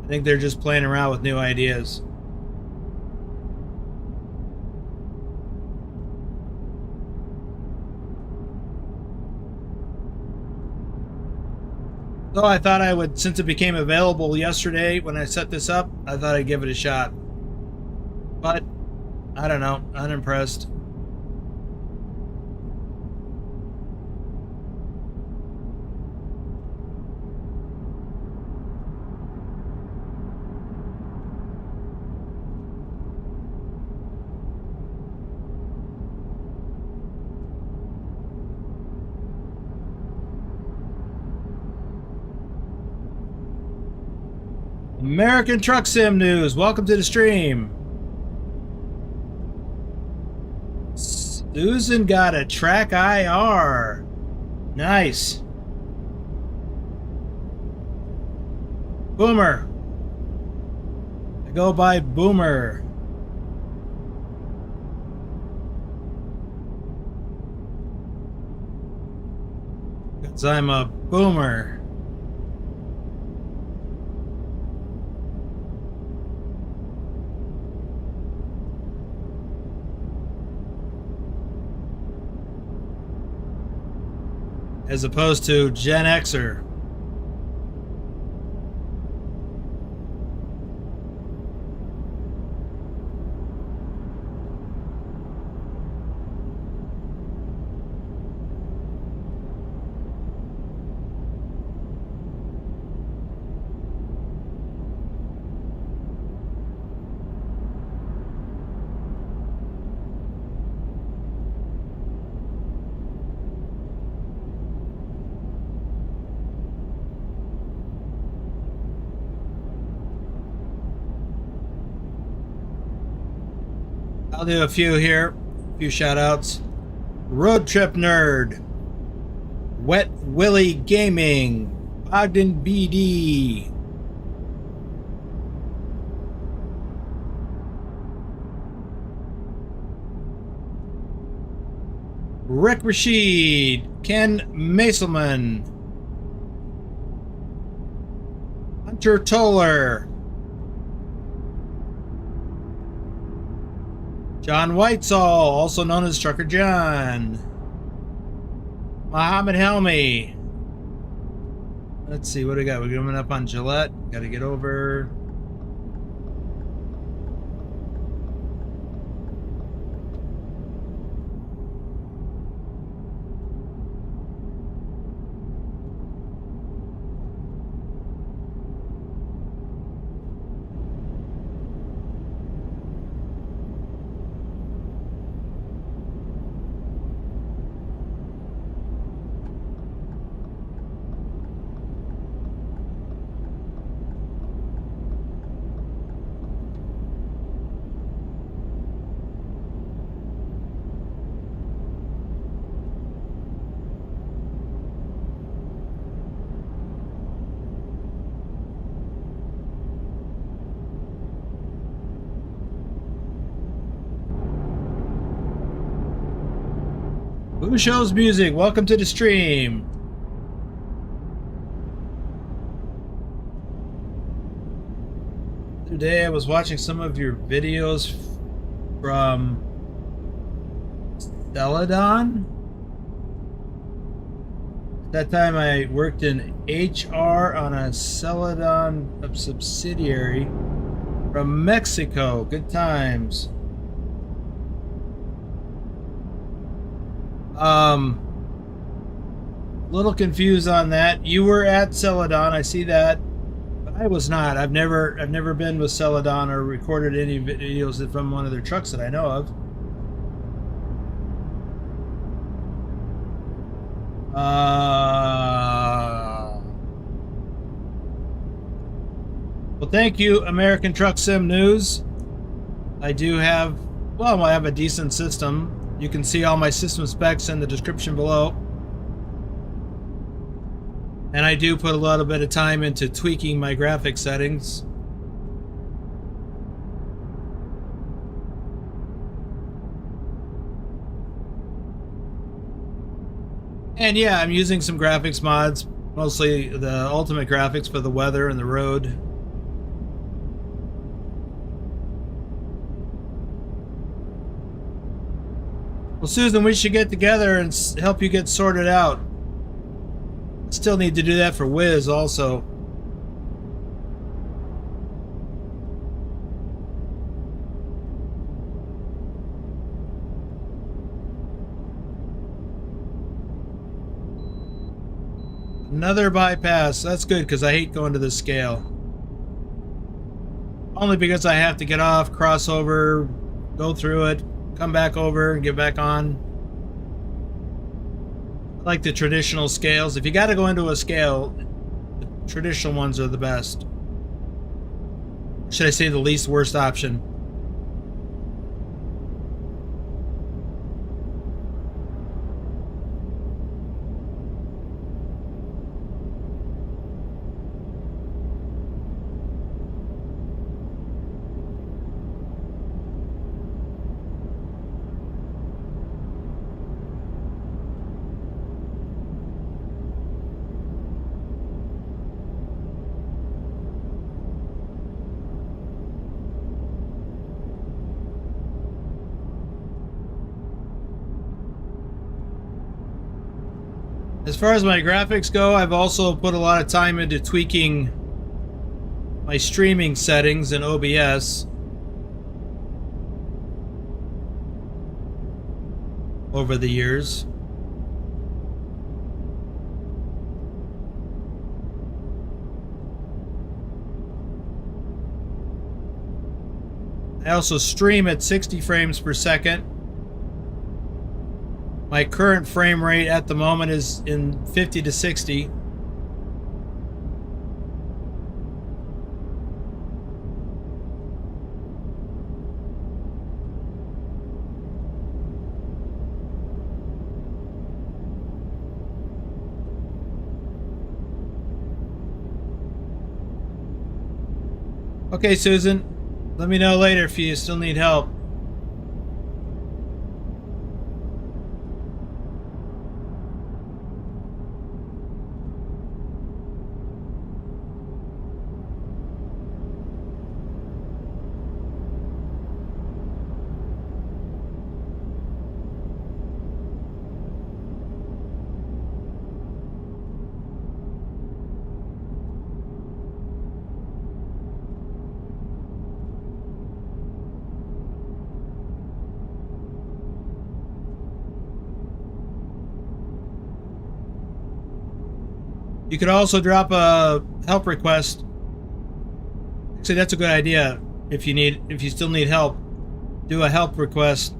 I think they're just playing around with new ideas. So I thought I would, since it became available yesterday when I set this up, I thought I'd give it a shot. But I don't know, unimpressed. American Truck Sim News, welcome to the stream. Susan got a track IR. Nice. Boomer. I go by Boomer. Because I'm a boomer. As opposed to Gen Xer. I'll do a few here, a few shout outs. Road Trip Nerd, Wet Willie Gaming, Ogden BD, Rick Rashid, Ken Maselman, Hunter Toller, John Whitesall, also known as Trucker John, Muhammad Helmi. Let's see, what do we got? We're coming up on Gillette. Got to get over. Who shows music? Welcome to the stream. Today I was watching some of your videos from Celadon. At that time I worked in HR on a Celadon subsidiary from Mexico. Good times. Little confused on that. You were at Celadon, I see that, but I was not. I've never been with Celadon or recorded any videos from one of their trucks that I know of. Well, thank you, American Truck Sim News. I do have, well, I have a decent system. You can see all my system specs in the description below. And I do put a little bit of time into tweaking my graphic settings. And yeah, I'm using some graphics mods, mostly the ultimate graphics for the weather and the road. Well, Susan, we should get together and help you get sorted out. Still need to do that for Wiz also. Another bypass. That's good because I hate going to this scale. Only because I have to get off, cross over, go through it, come back over and get back on. I like the traditional scales. If you got to go into a scale, the traditional ones are the best. Should I say the least worst option? As far as my graphics go, I've also put a lot of time into tweaking my streaming settings in OBS over the years. I also stream at 60 frames per second. My current frame rate at the moment is in 50 to 60. Okay, Susan, let me know later if you still need help. You could also drop a help request. Actually, that's a good idea. If you still need help, do a help request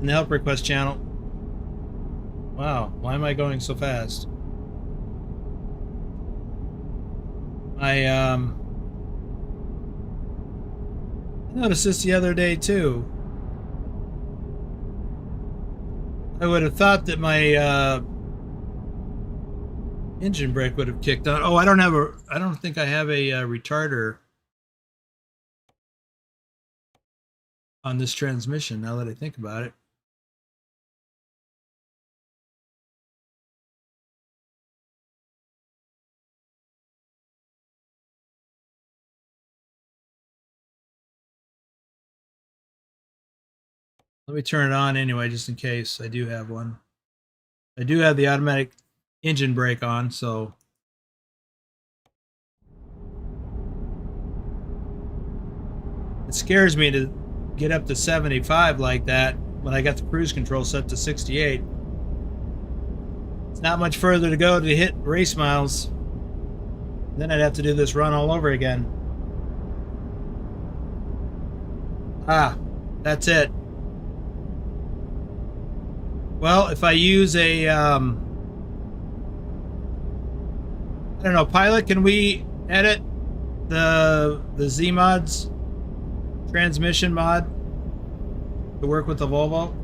in the help request channel. Wow, why am I going so fast? I noticed this the other day too. I would have thought that my engine brake would have kicked on. Oh, I don't think I have a retarder on this transmission, now that I think about it. Let me turn it on anyway, just in case I do have one. I do have the automatic engine brake on, so it scares me to get up to 75 like that when I got the cruise control set to 68. It's not much further to go to hit race miles. Then I'd have to do this run all over again. Ah, that's it. Well, if I use a, I don't know, Pilot, can we edit the Zeemods transmission mod to work with the Volvo?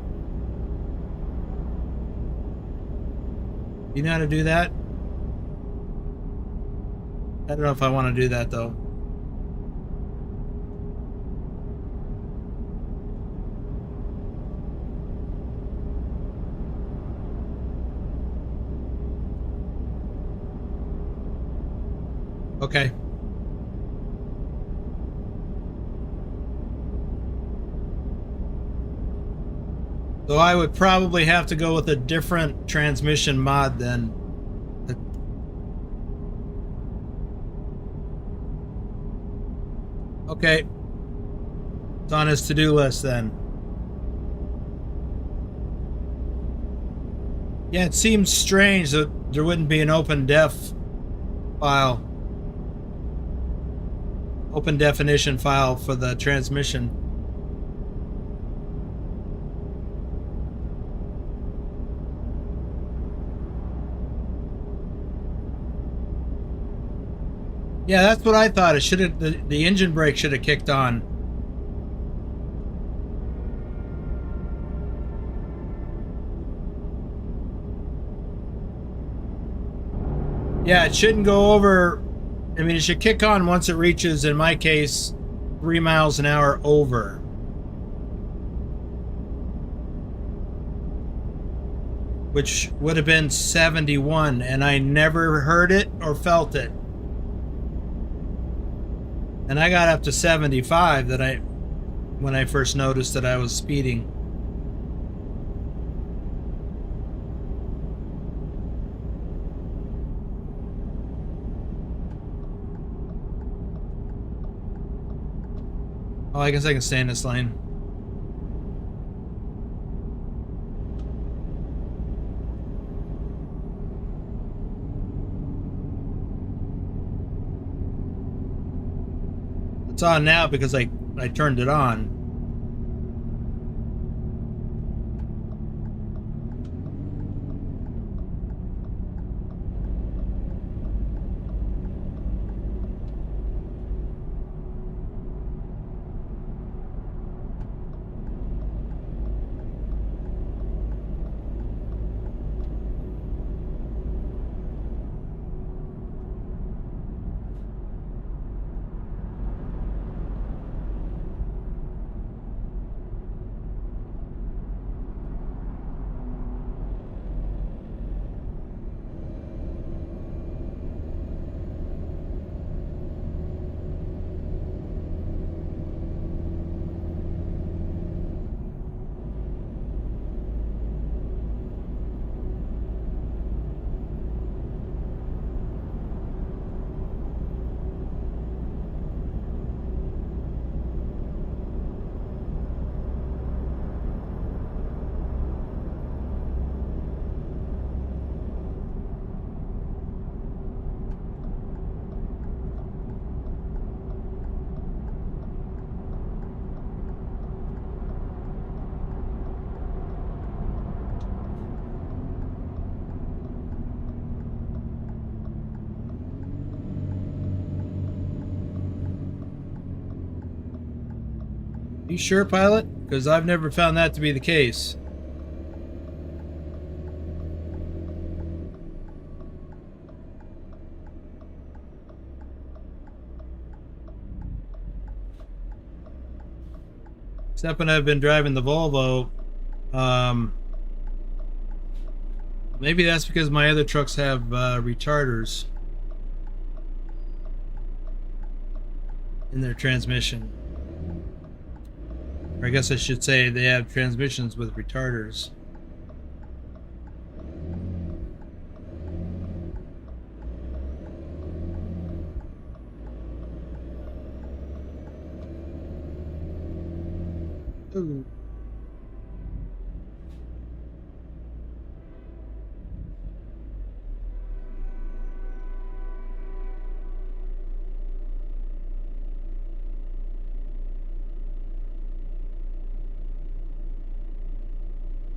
You know how to do that? I don't know if I want to do that though. Okay. So I would probably have to go with a different transmission mod then. Okay. It's on his to-do list then. Yeah, it seems strange that there wouldn't be an open def file. Open definition file for the transmission. Yeah, that's what I thought. It should have, the engine brake should have kicked on. Yeah, it shouldn't go over. I mean, it should kick on once it reaches, in my case, 3 miles an hour over. Which would have been 71, and I never heard it or felt it. And I got up to 75 when I first noticed that I was speeding. Oh, I guess I can stay in this lane. It's on now because I turned it on. You sure, pilot? Because I've never found that to be the case. Except when I've been driving the Volvo. Maybe that's because my other trucks have retarders in their transmission. Or I guess I should say they have transmissions with retarders. Ooh.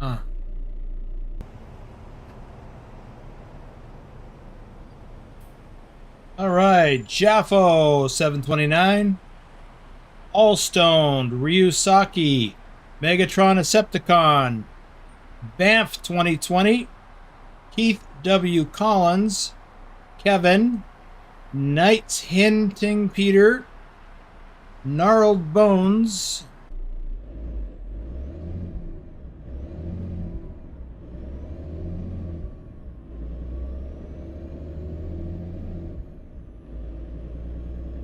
Huh. All right, Jaffo 729, Allstoned, Ryusaki, Megatron Decepticon, Banff 2020, Keith W. Collins, Kevin, Knights Hinting Peter, Gnarled Bones,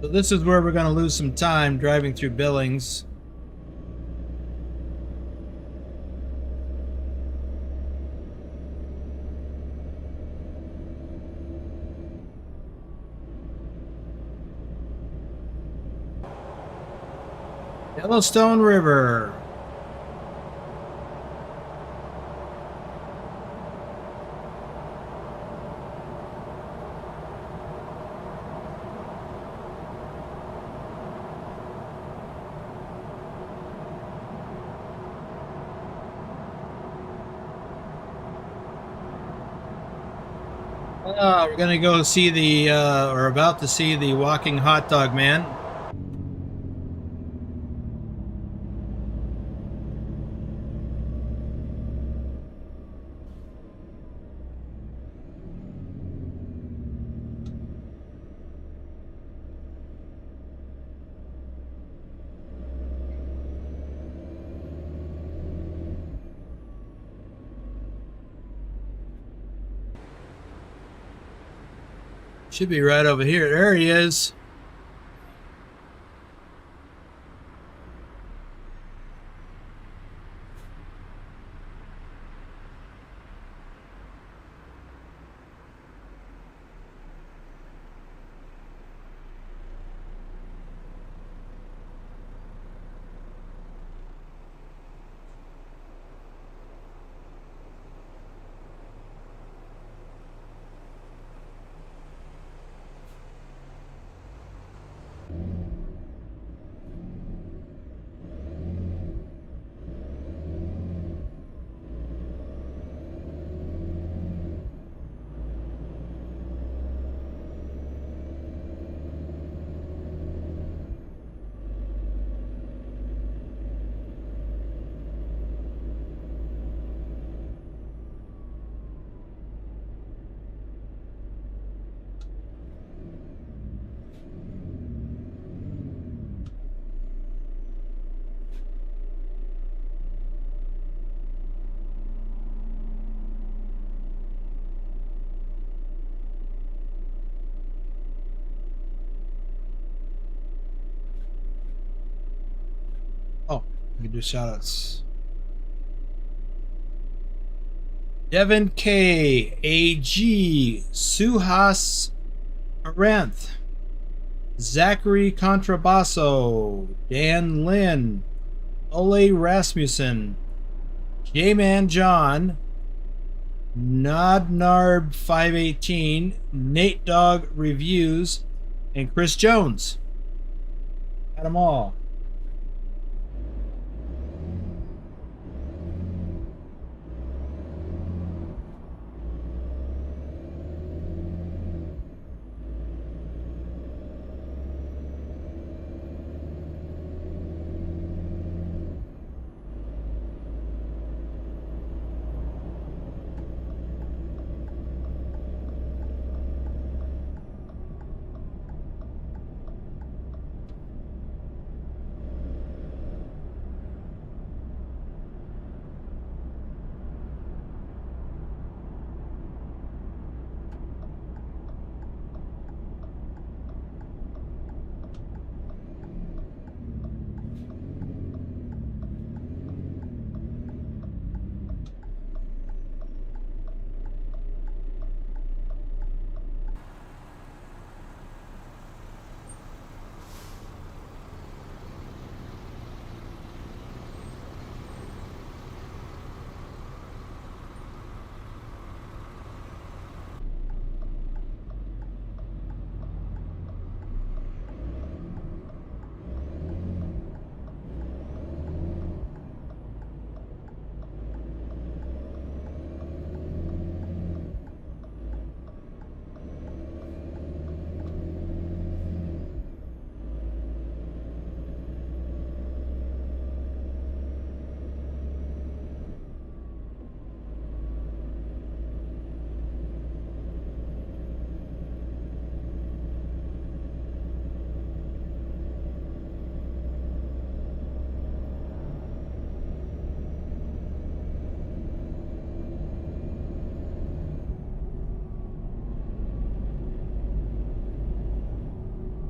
so this is where we're going to lose some time driving through Billings. Yellowstone River. We're gonna go see the, or about to see the walking hot dog man. Should be right over here. There he is. Oh, we can do shoutouts. Devin K, AG, Suhas Aranth, Zachary Contrabasso, Dan Lynn, Ole Rasmussen, J-Man John, Nodnarb 518, Nate Dog Reviews, and Chris Jones. Got them all.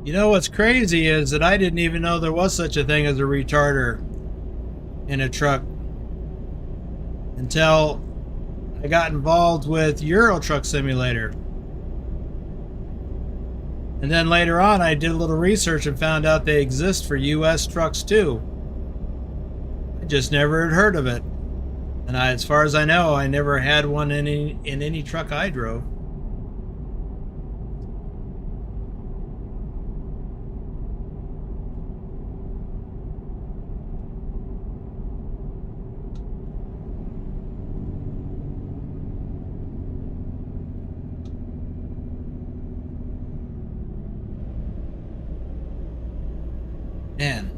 You know what's crazy is that I didn't even know there was such a thing as a retarder in a truck until I got involved with Euro Truck Simulator. And then later on I did a little research and found out they exist for US trucks too. I just never had heard of it. And as far as I know, I never had one in any truck I drove. Man.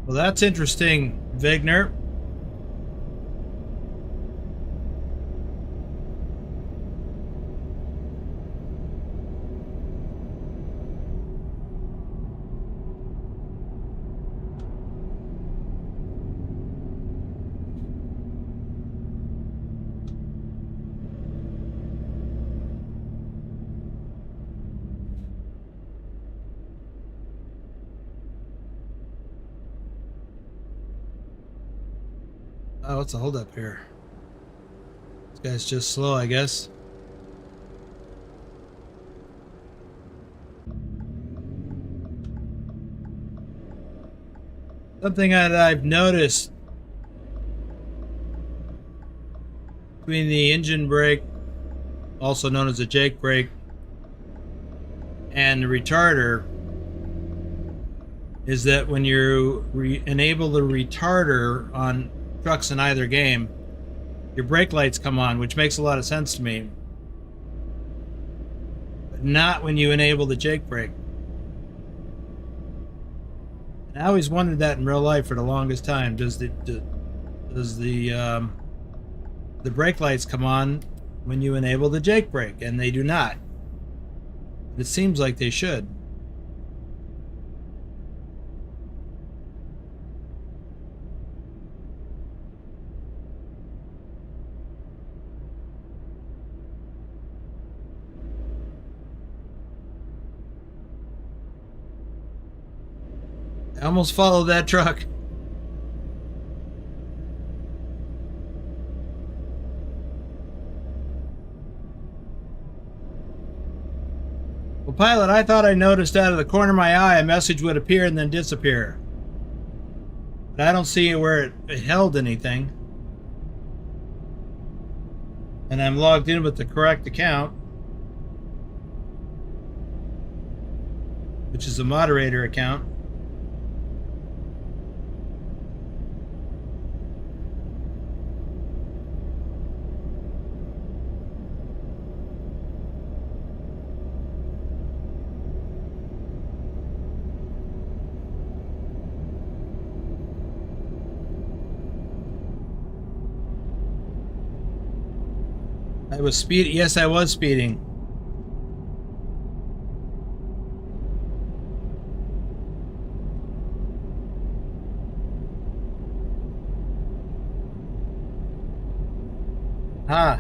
Well, that's interesting, Vigner. Oh, what's the holdup here? This guy's just slow, I guess. Something that I've noticed between the engine brake, also known as a Jake brake, and the retarder is that when you enable the retarder on trucks in either game, your brake lights come on, which makes a lot of sense to me. But not when you enable the Jake brake. And I always wondered that in real life for the longest time. Does the brake lights come on when you enable the Jake brake? And they do not. It seems like they should. I almost followed that truck. Well, pilot, I thought I noticed out of the corner of my eye a message would appear and then disappear. But I don't see where it held anything. And I'm logged in with the correct account, which is a moderator account. I was speeding. Yes, I was speeding. Huh.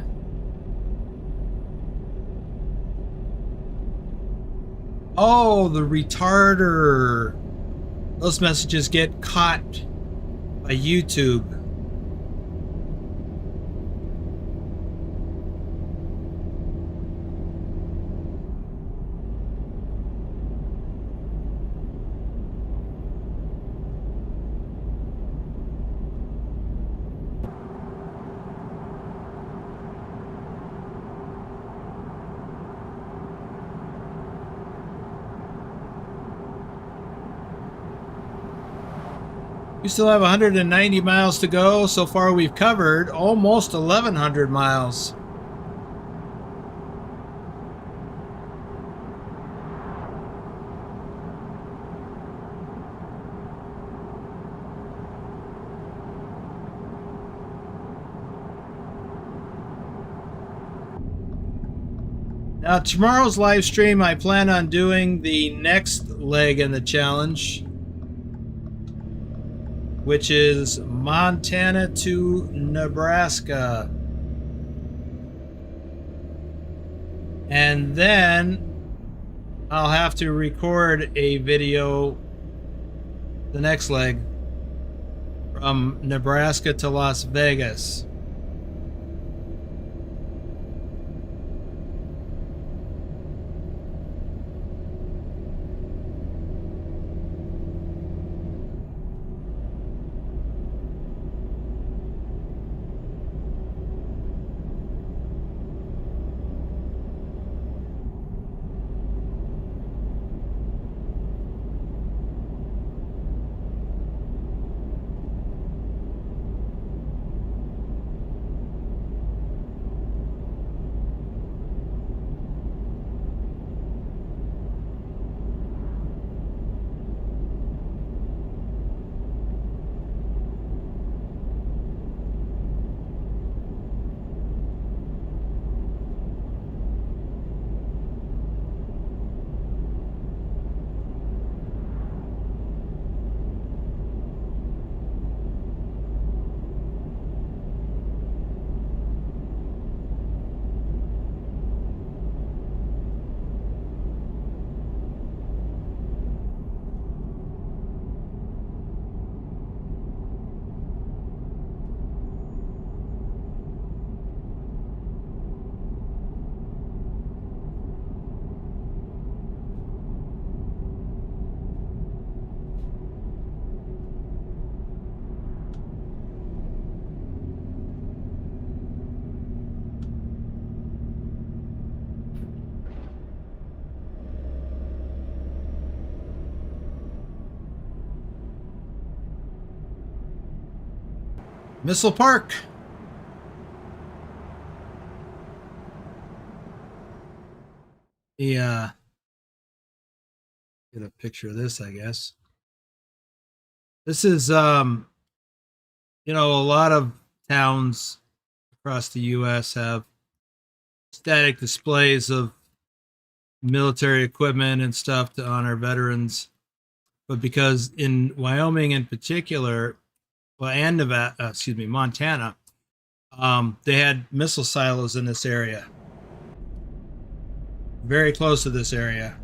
Oh, the retarder. Those messages get caught by YouTube. We still have 190 miles to go. So far we've covered almost 1,100 miles. Now tomorrow's live stream, I plan on doing the next leg in the challenge, which is Montana to Nebraska. And then I'll have to record a video, the next leg, from Nebraska to Las Vegas. Missile Park. Yeah. Get a picture of this, I guess. This is, you know, a lot of towns across the U.S. have static displays of military equipment and stuff to honor veterans. But because in Wyoming in particular, well, and Nevada, Montana, they had missile silos in this area, very close to this area.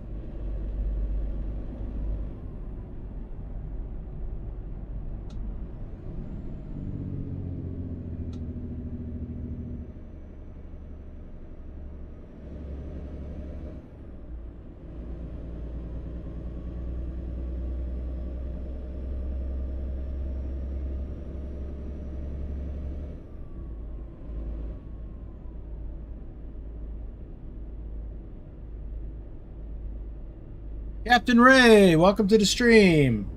Captain Ray, welcome to the stream.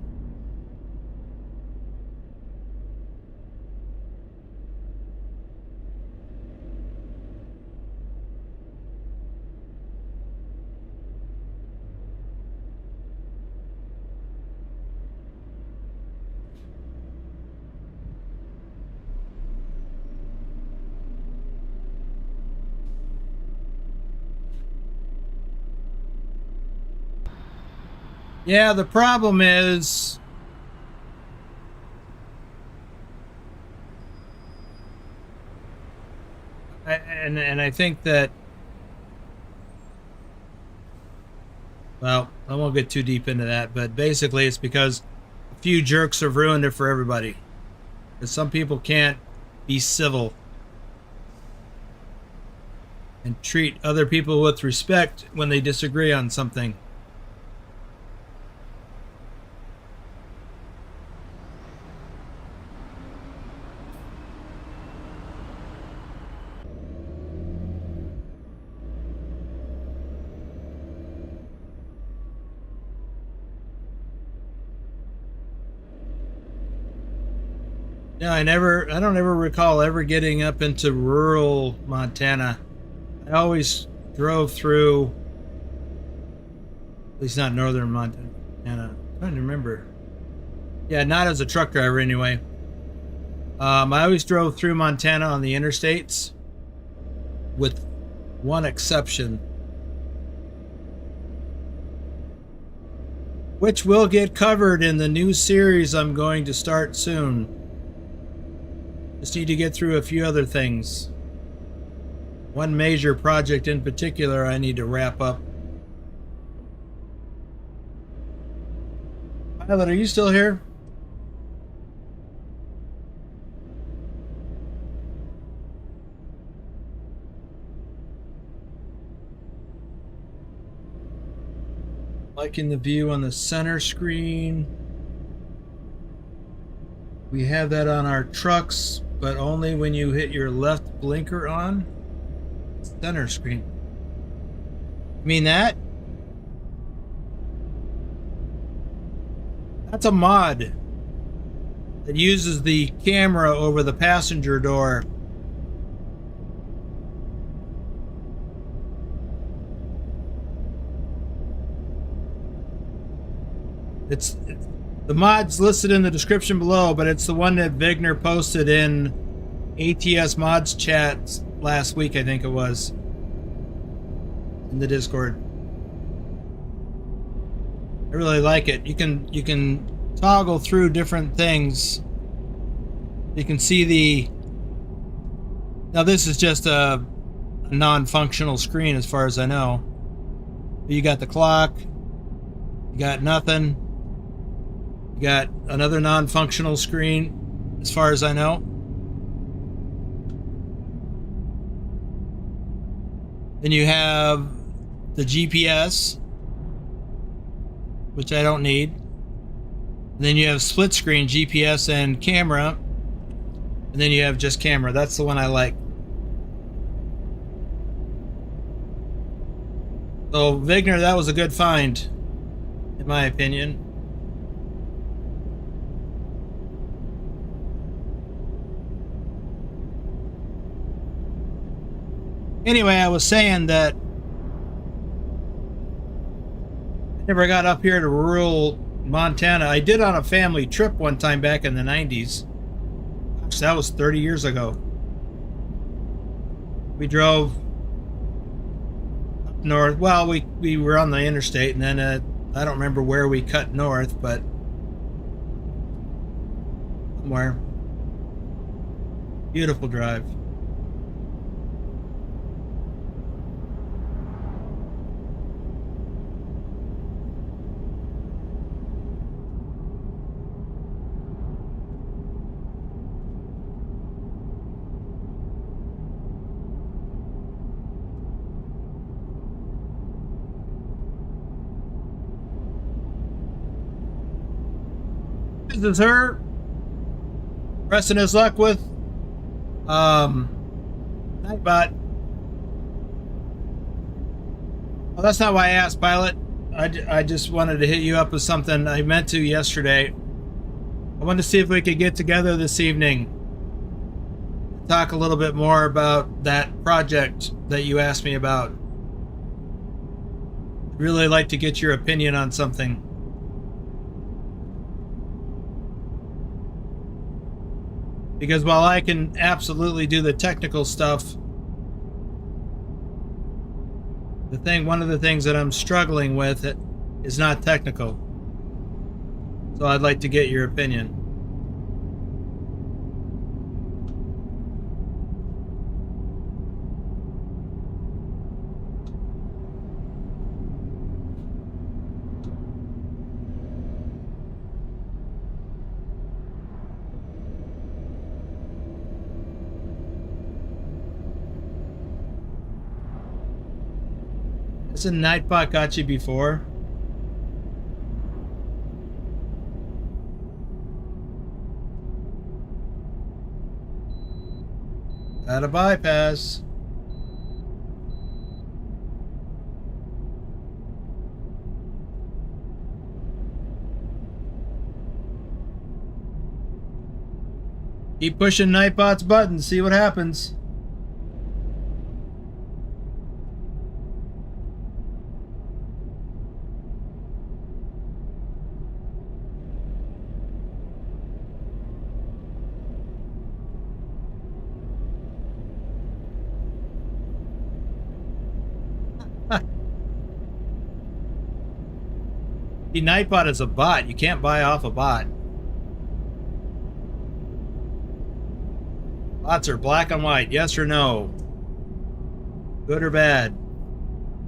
Yeah, the problem is and I think that, well, I won't get too deep into that, but basically it's because a few jerks have ruined it for everybody. Because some people can't be civil and treat other people with respect when they disagree on something. No, I don't ever recall ever getting up into rural Montana. I always drove through, at least not northern Montana. I'm trying to remember. Yeah, not as a truck driver anyway. I always drove through Montana on the interstates, with one exception, which will get covered in the new series I'm going to start soon. Just need to get through a few other things. One major project in particular I need to wrap up. Pilot, are you still here? Liking the view on the center screen. We have that on our trucks, but only when you hit your left blinker on. Center screen. You mean that? That's a mod that uses the camera over the passenger door. It's the mod's listed in the description below, but it's the one that Vigner posted in ATS Mods chat last week, I think it was, in the Discord. I really like it. You can toggle through different things. You can see the. Now this is just a non-functional screen as far as I know. You got the clock. You got nothing. You got another non-functional screen as far as I know. Then you have the GPS, which I don't need. And then you have split screen GPS and camera. And then you have just camera. That's the one I like. So Vigner, that was a good find, in my opinion. Anyway, I was saying that I never got up here to rural Montana. I did on a family trip one time back in the 90s. Gosh, that was 30 years ago. We drove up north. Well, we were on the interstate, and then I don't remember where we cut north, but somewhere. Beautiful drive. This is her. Pressing his luck with Nightbot. Well, that's not why I asked, Pilot. I just wanted to hit you up with something I meant to yesterday. I wanted to see if we could get together this evening, talk a little bit more about that project that you asked me about. I'd really like to get your opinion on something. Because while I can absolutely do the technical stuff, one of the things that I'm struggling with is not technical. So I'd like to get your opinion. Hasn't Nightbot got you before? Got a bypass. Keep pushing Nightbot's buttons, see what happens. The Nightbot is a bot. You can't buy off a bot. Bots are black and white, yes or no? Good or bad?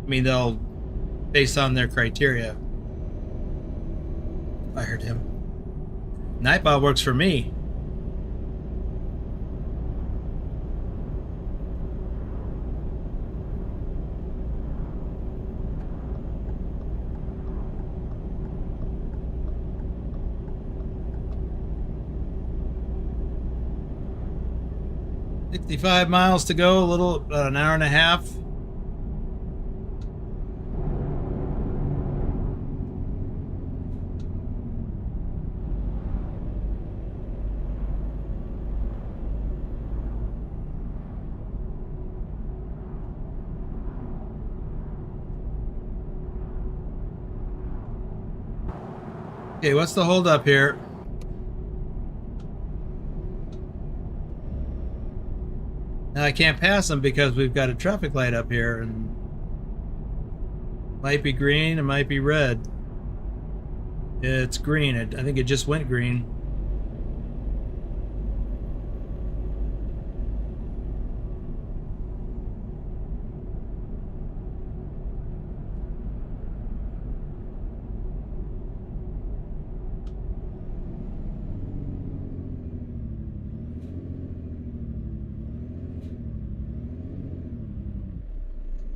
I mean, they'll based on their criteria. Fired him. Nightbot works for me. $65 miles to go, about an hour and a half. Okay, what's the holdup here? Now I can't pass them because we've got a traffic light up here, and might be green, it might be red. It's green. I think it just went green.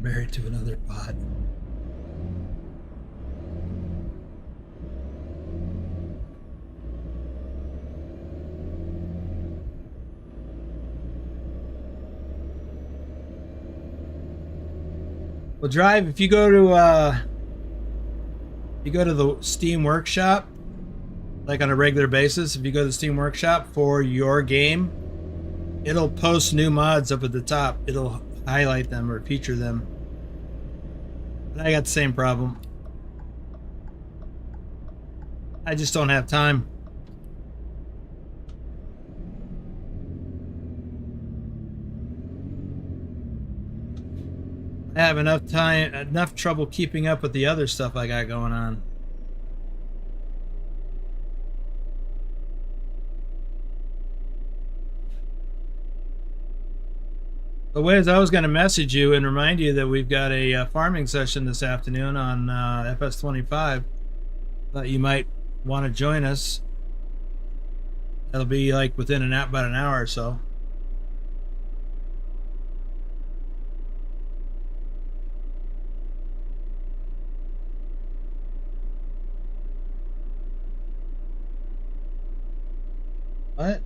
Married to another bot. Well, Drive, if you go to the Steam Workshop, like on a regular basis, if you go to the Steam Workshop for your game, it'll post new mods up at the top. It'll highlight them or feature them. But I got the same problem. I just don't have time. I have enough trouble keeping up with the other stuff I got going on. But Wiz, I was going to message you and remind you that we've got a farming session this afternoon on FS25. Thought you might want to join us. That'll be like within about an hour or so. What?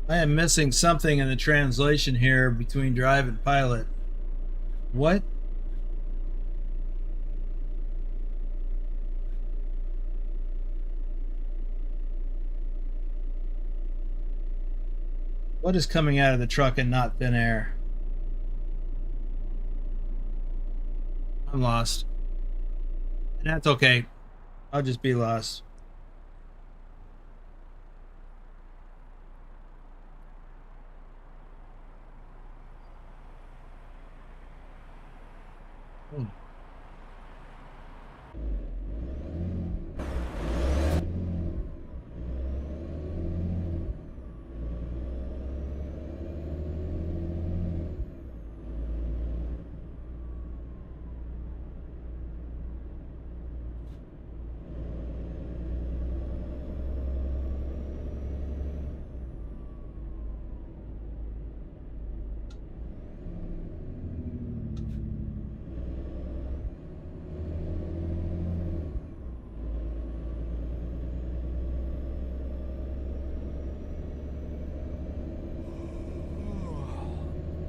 I am missing something in the translation here between drive and pilot. What? What is coming out of the truck and not thin air? I'm lost. And that's okay. I'll just be lost. Hmm.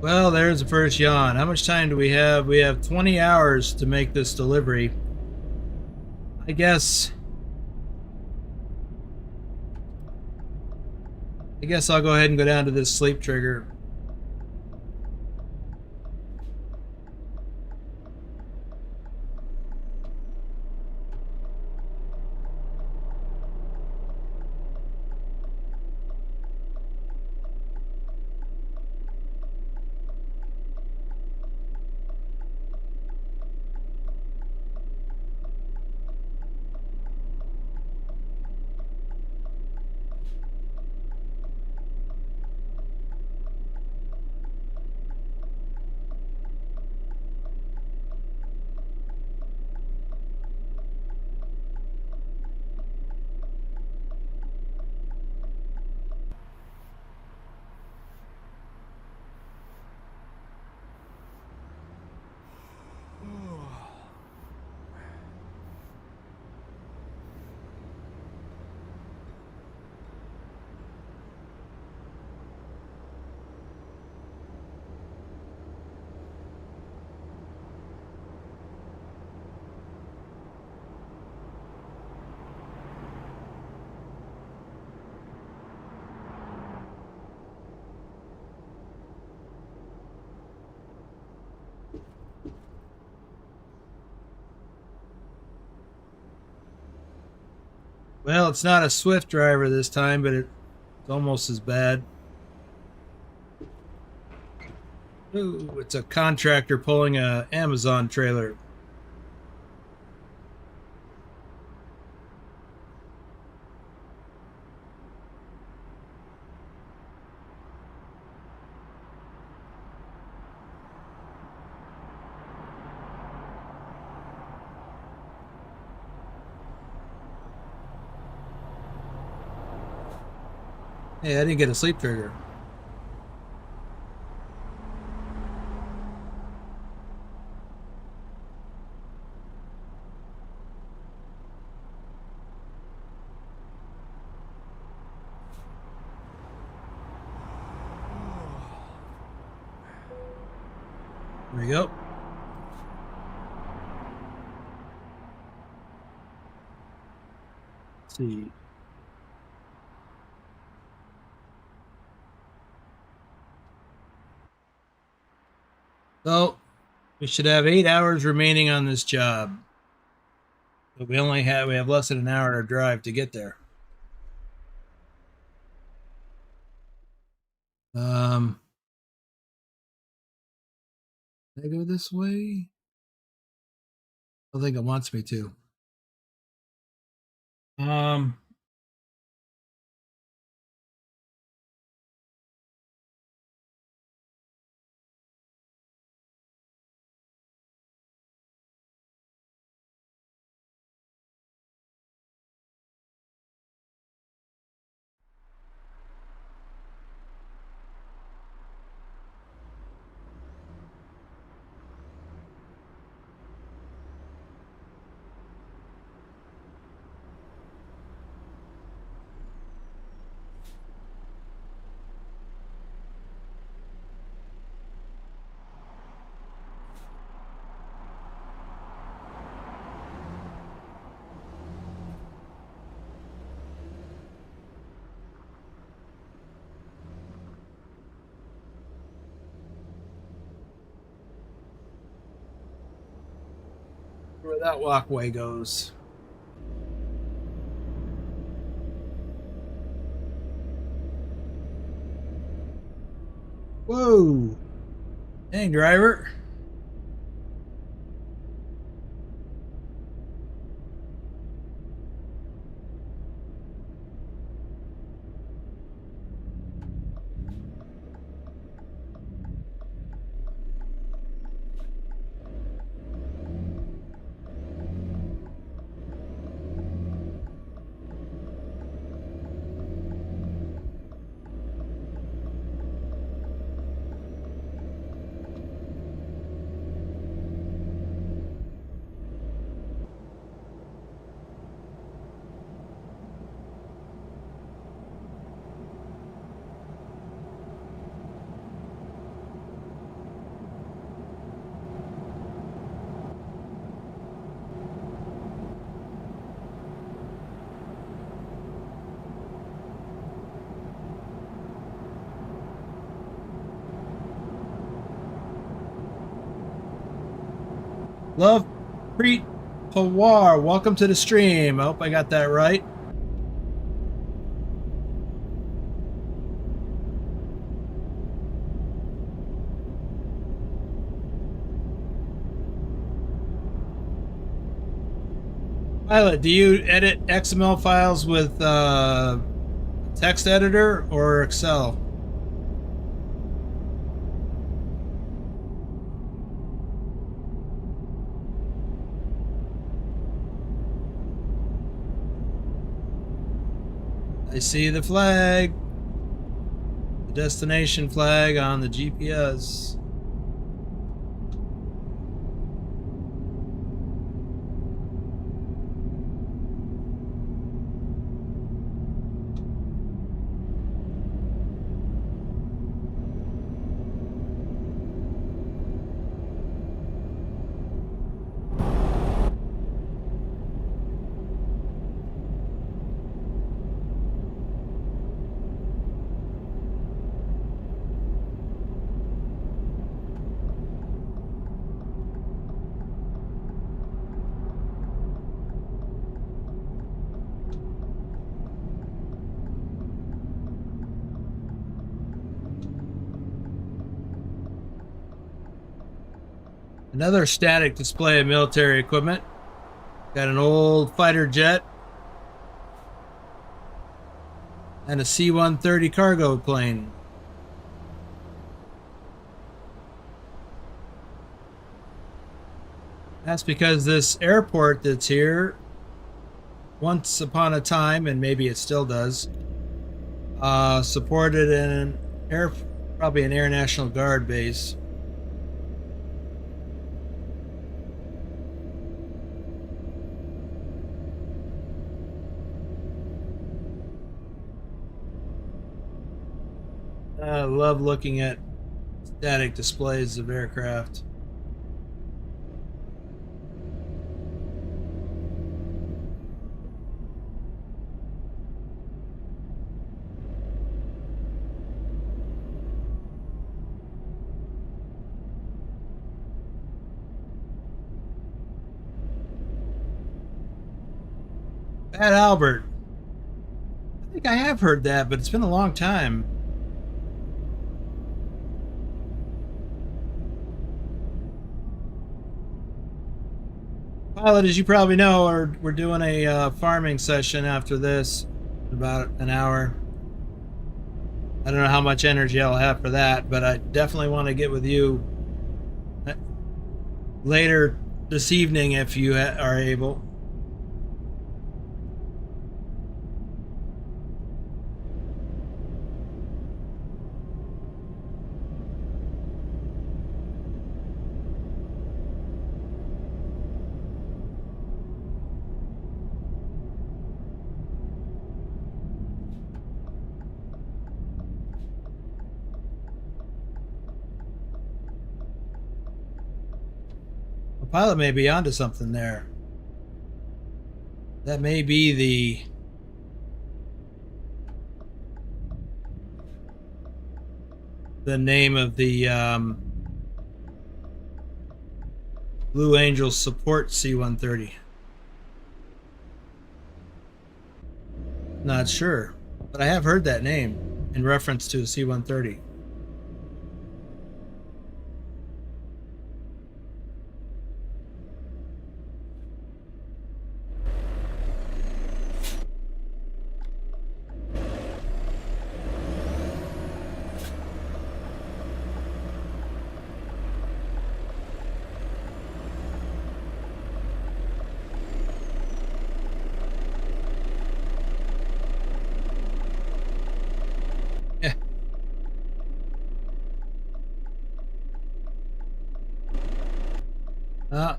Well, there's the first yawn. How much time do we have? We have 20 hours to make this delivery. I guess I'll go ahead and go down to this sleep trigger. Well, it's not a Swift driver this time, but it's almost as bad. Ooh, it's a contractor pulling a Amazon trailer. Hey, I didn't get a sleep trigger. There we go. Let's see. So we should have 8 hours remaining on this job. But we have less than an hour to drive to get there. Did I go this way? I think it wants me to. Um, where that walkway goes. Whoa. Dang, driver. Love Preet Pawar, welcome to the stream. I hope I got that right. Pilot, do you edit XML files with text editor or Excel? I see the flag, the destination flag on the GPS. Another static display of military equipment. Got an old fighter jet and a C-130 cargo plane. That's because this airport that's here, once upon a time, and maybe it still does, Supported in probably an Air National Guard base. I love looking at static displays of aircraft. Pat Albert. I think I have heard that, but it's been a long time. Pilot, as you probably know, we're doing a farming session after this in about an hour. I don't know how much energy I'll have for that, but I definitely want to get with you later this evening if you are able. The pilot may be onto something there. That may be the name of the Blue Angels support C-130. Not sure, but I have heard that name in reference to a C-130.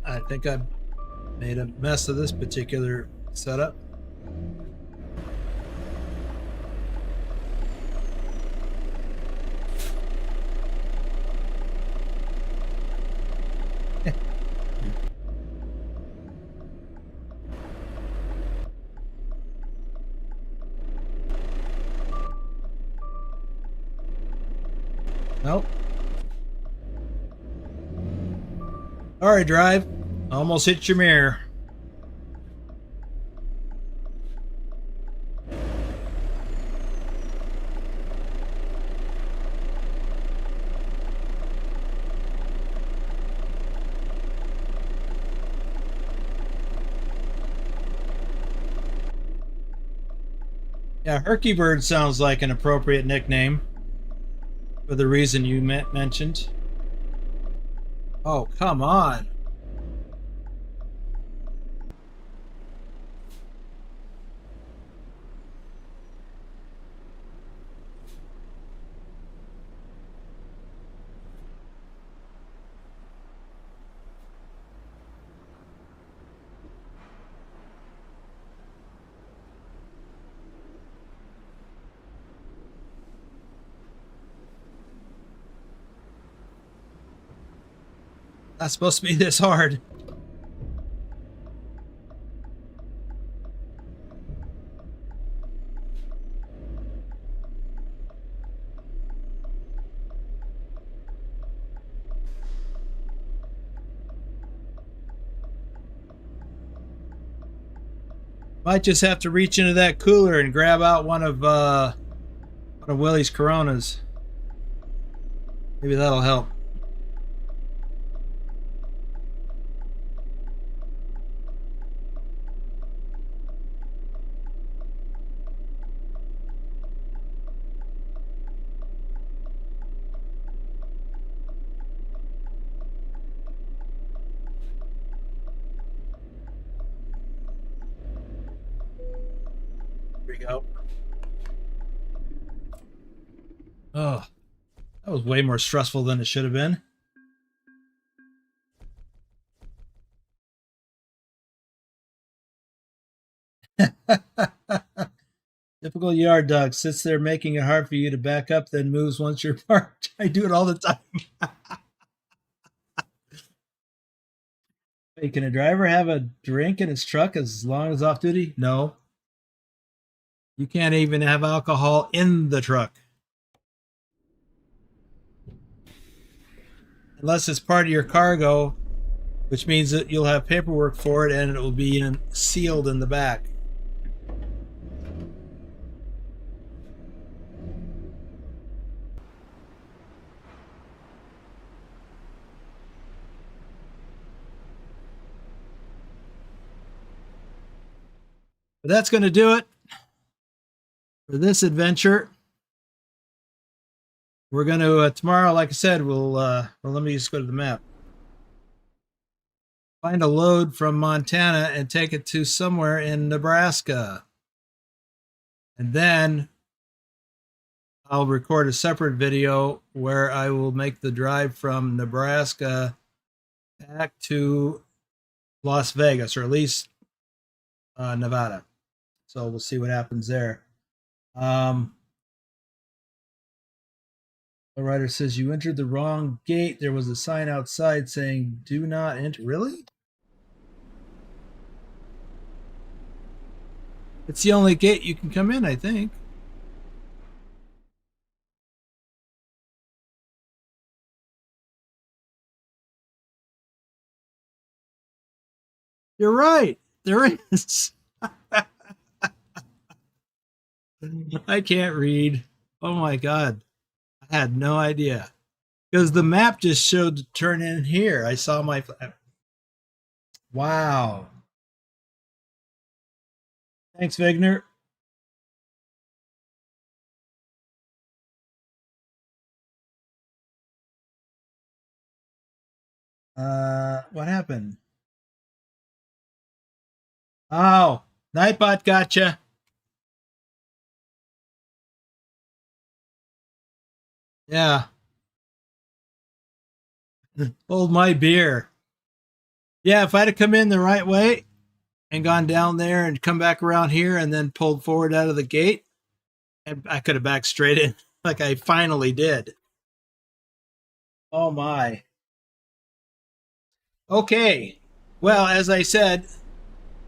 I think I made a mess of this particular setup. Nope. All right, drive. Almost hit your mirror. Yeah, Herky Bird sounds like an appropriate nickname for the reason you mentioned. Oh, come on. Not supposed to be this hard. Might just have to reach into that cooler and grab out one of Willie's Coronas. Maybe that'll help. Here we go. Oh, that was way more stressful than it should have been. Typical yard dog sits there making it hard for you to back up, then moves once you're parked. I do it all the time. Hey, can a driver have a drink in his truck as long as off duty? No. You can't even have alcohol in the truck. Unless it's part of your cargo, which means that you'll have paperwork for it and it will be sealed in the back. But that's going to do it for this adventure. We're going to tomorrow, like I said, we'll let me just go to the map. Find a load from Montana and take it to somewhere in Nebraska. And then I'll record a separate video where I will make the drive from Nebraska back to Las Vegas, or at least Nevada. So we'll see what happens there. The writer says you entered the wrong gate. There was a sign outside saying do not enter. Really? It's the only gate you can come in, I think. You're right. There is. I can't read. Oh my God. I had no idea. Because the map just showed to turn in here. I saw my... Wow. Thanks, Vigner. What happened? Oh, Nightbot gotcha. Yeah. Hold my beer. Yeah, if I'd have come in the right way and gone down there and come back around here and then pulled forward out of the gate, and I could have backed straight in like I finally did. Oh my. Okay. Well, as I said,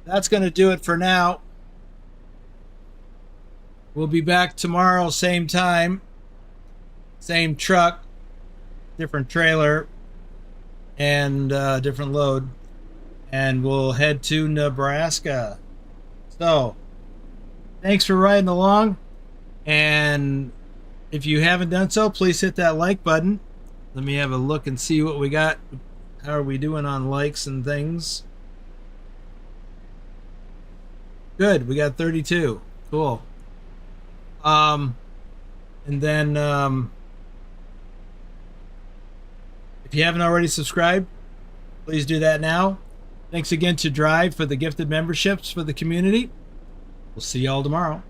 that's going to do it for now. We'll be back tomorrow, same time, same truck, different trailer, and different load. And we'll head to Nebraska. So, thanks for riding along. And if you haven't done so, please hit that like button. Let me have a look and see what we got. How are we doing on likes and things? Good, we got 32. Cool. And then if you haven't already subscribed, please do that now. Thanks again to Drive for the gifted memberships for the community. We'll see y'all tomorrow.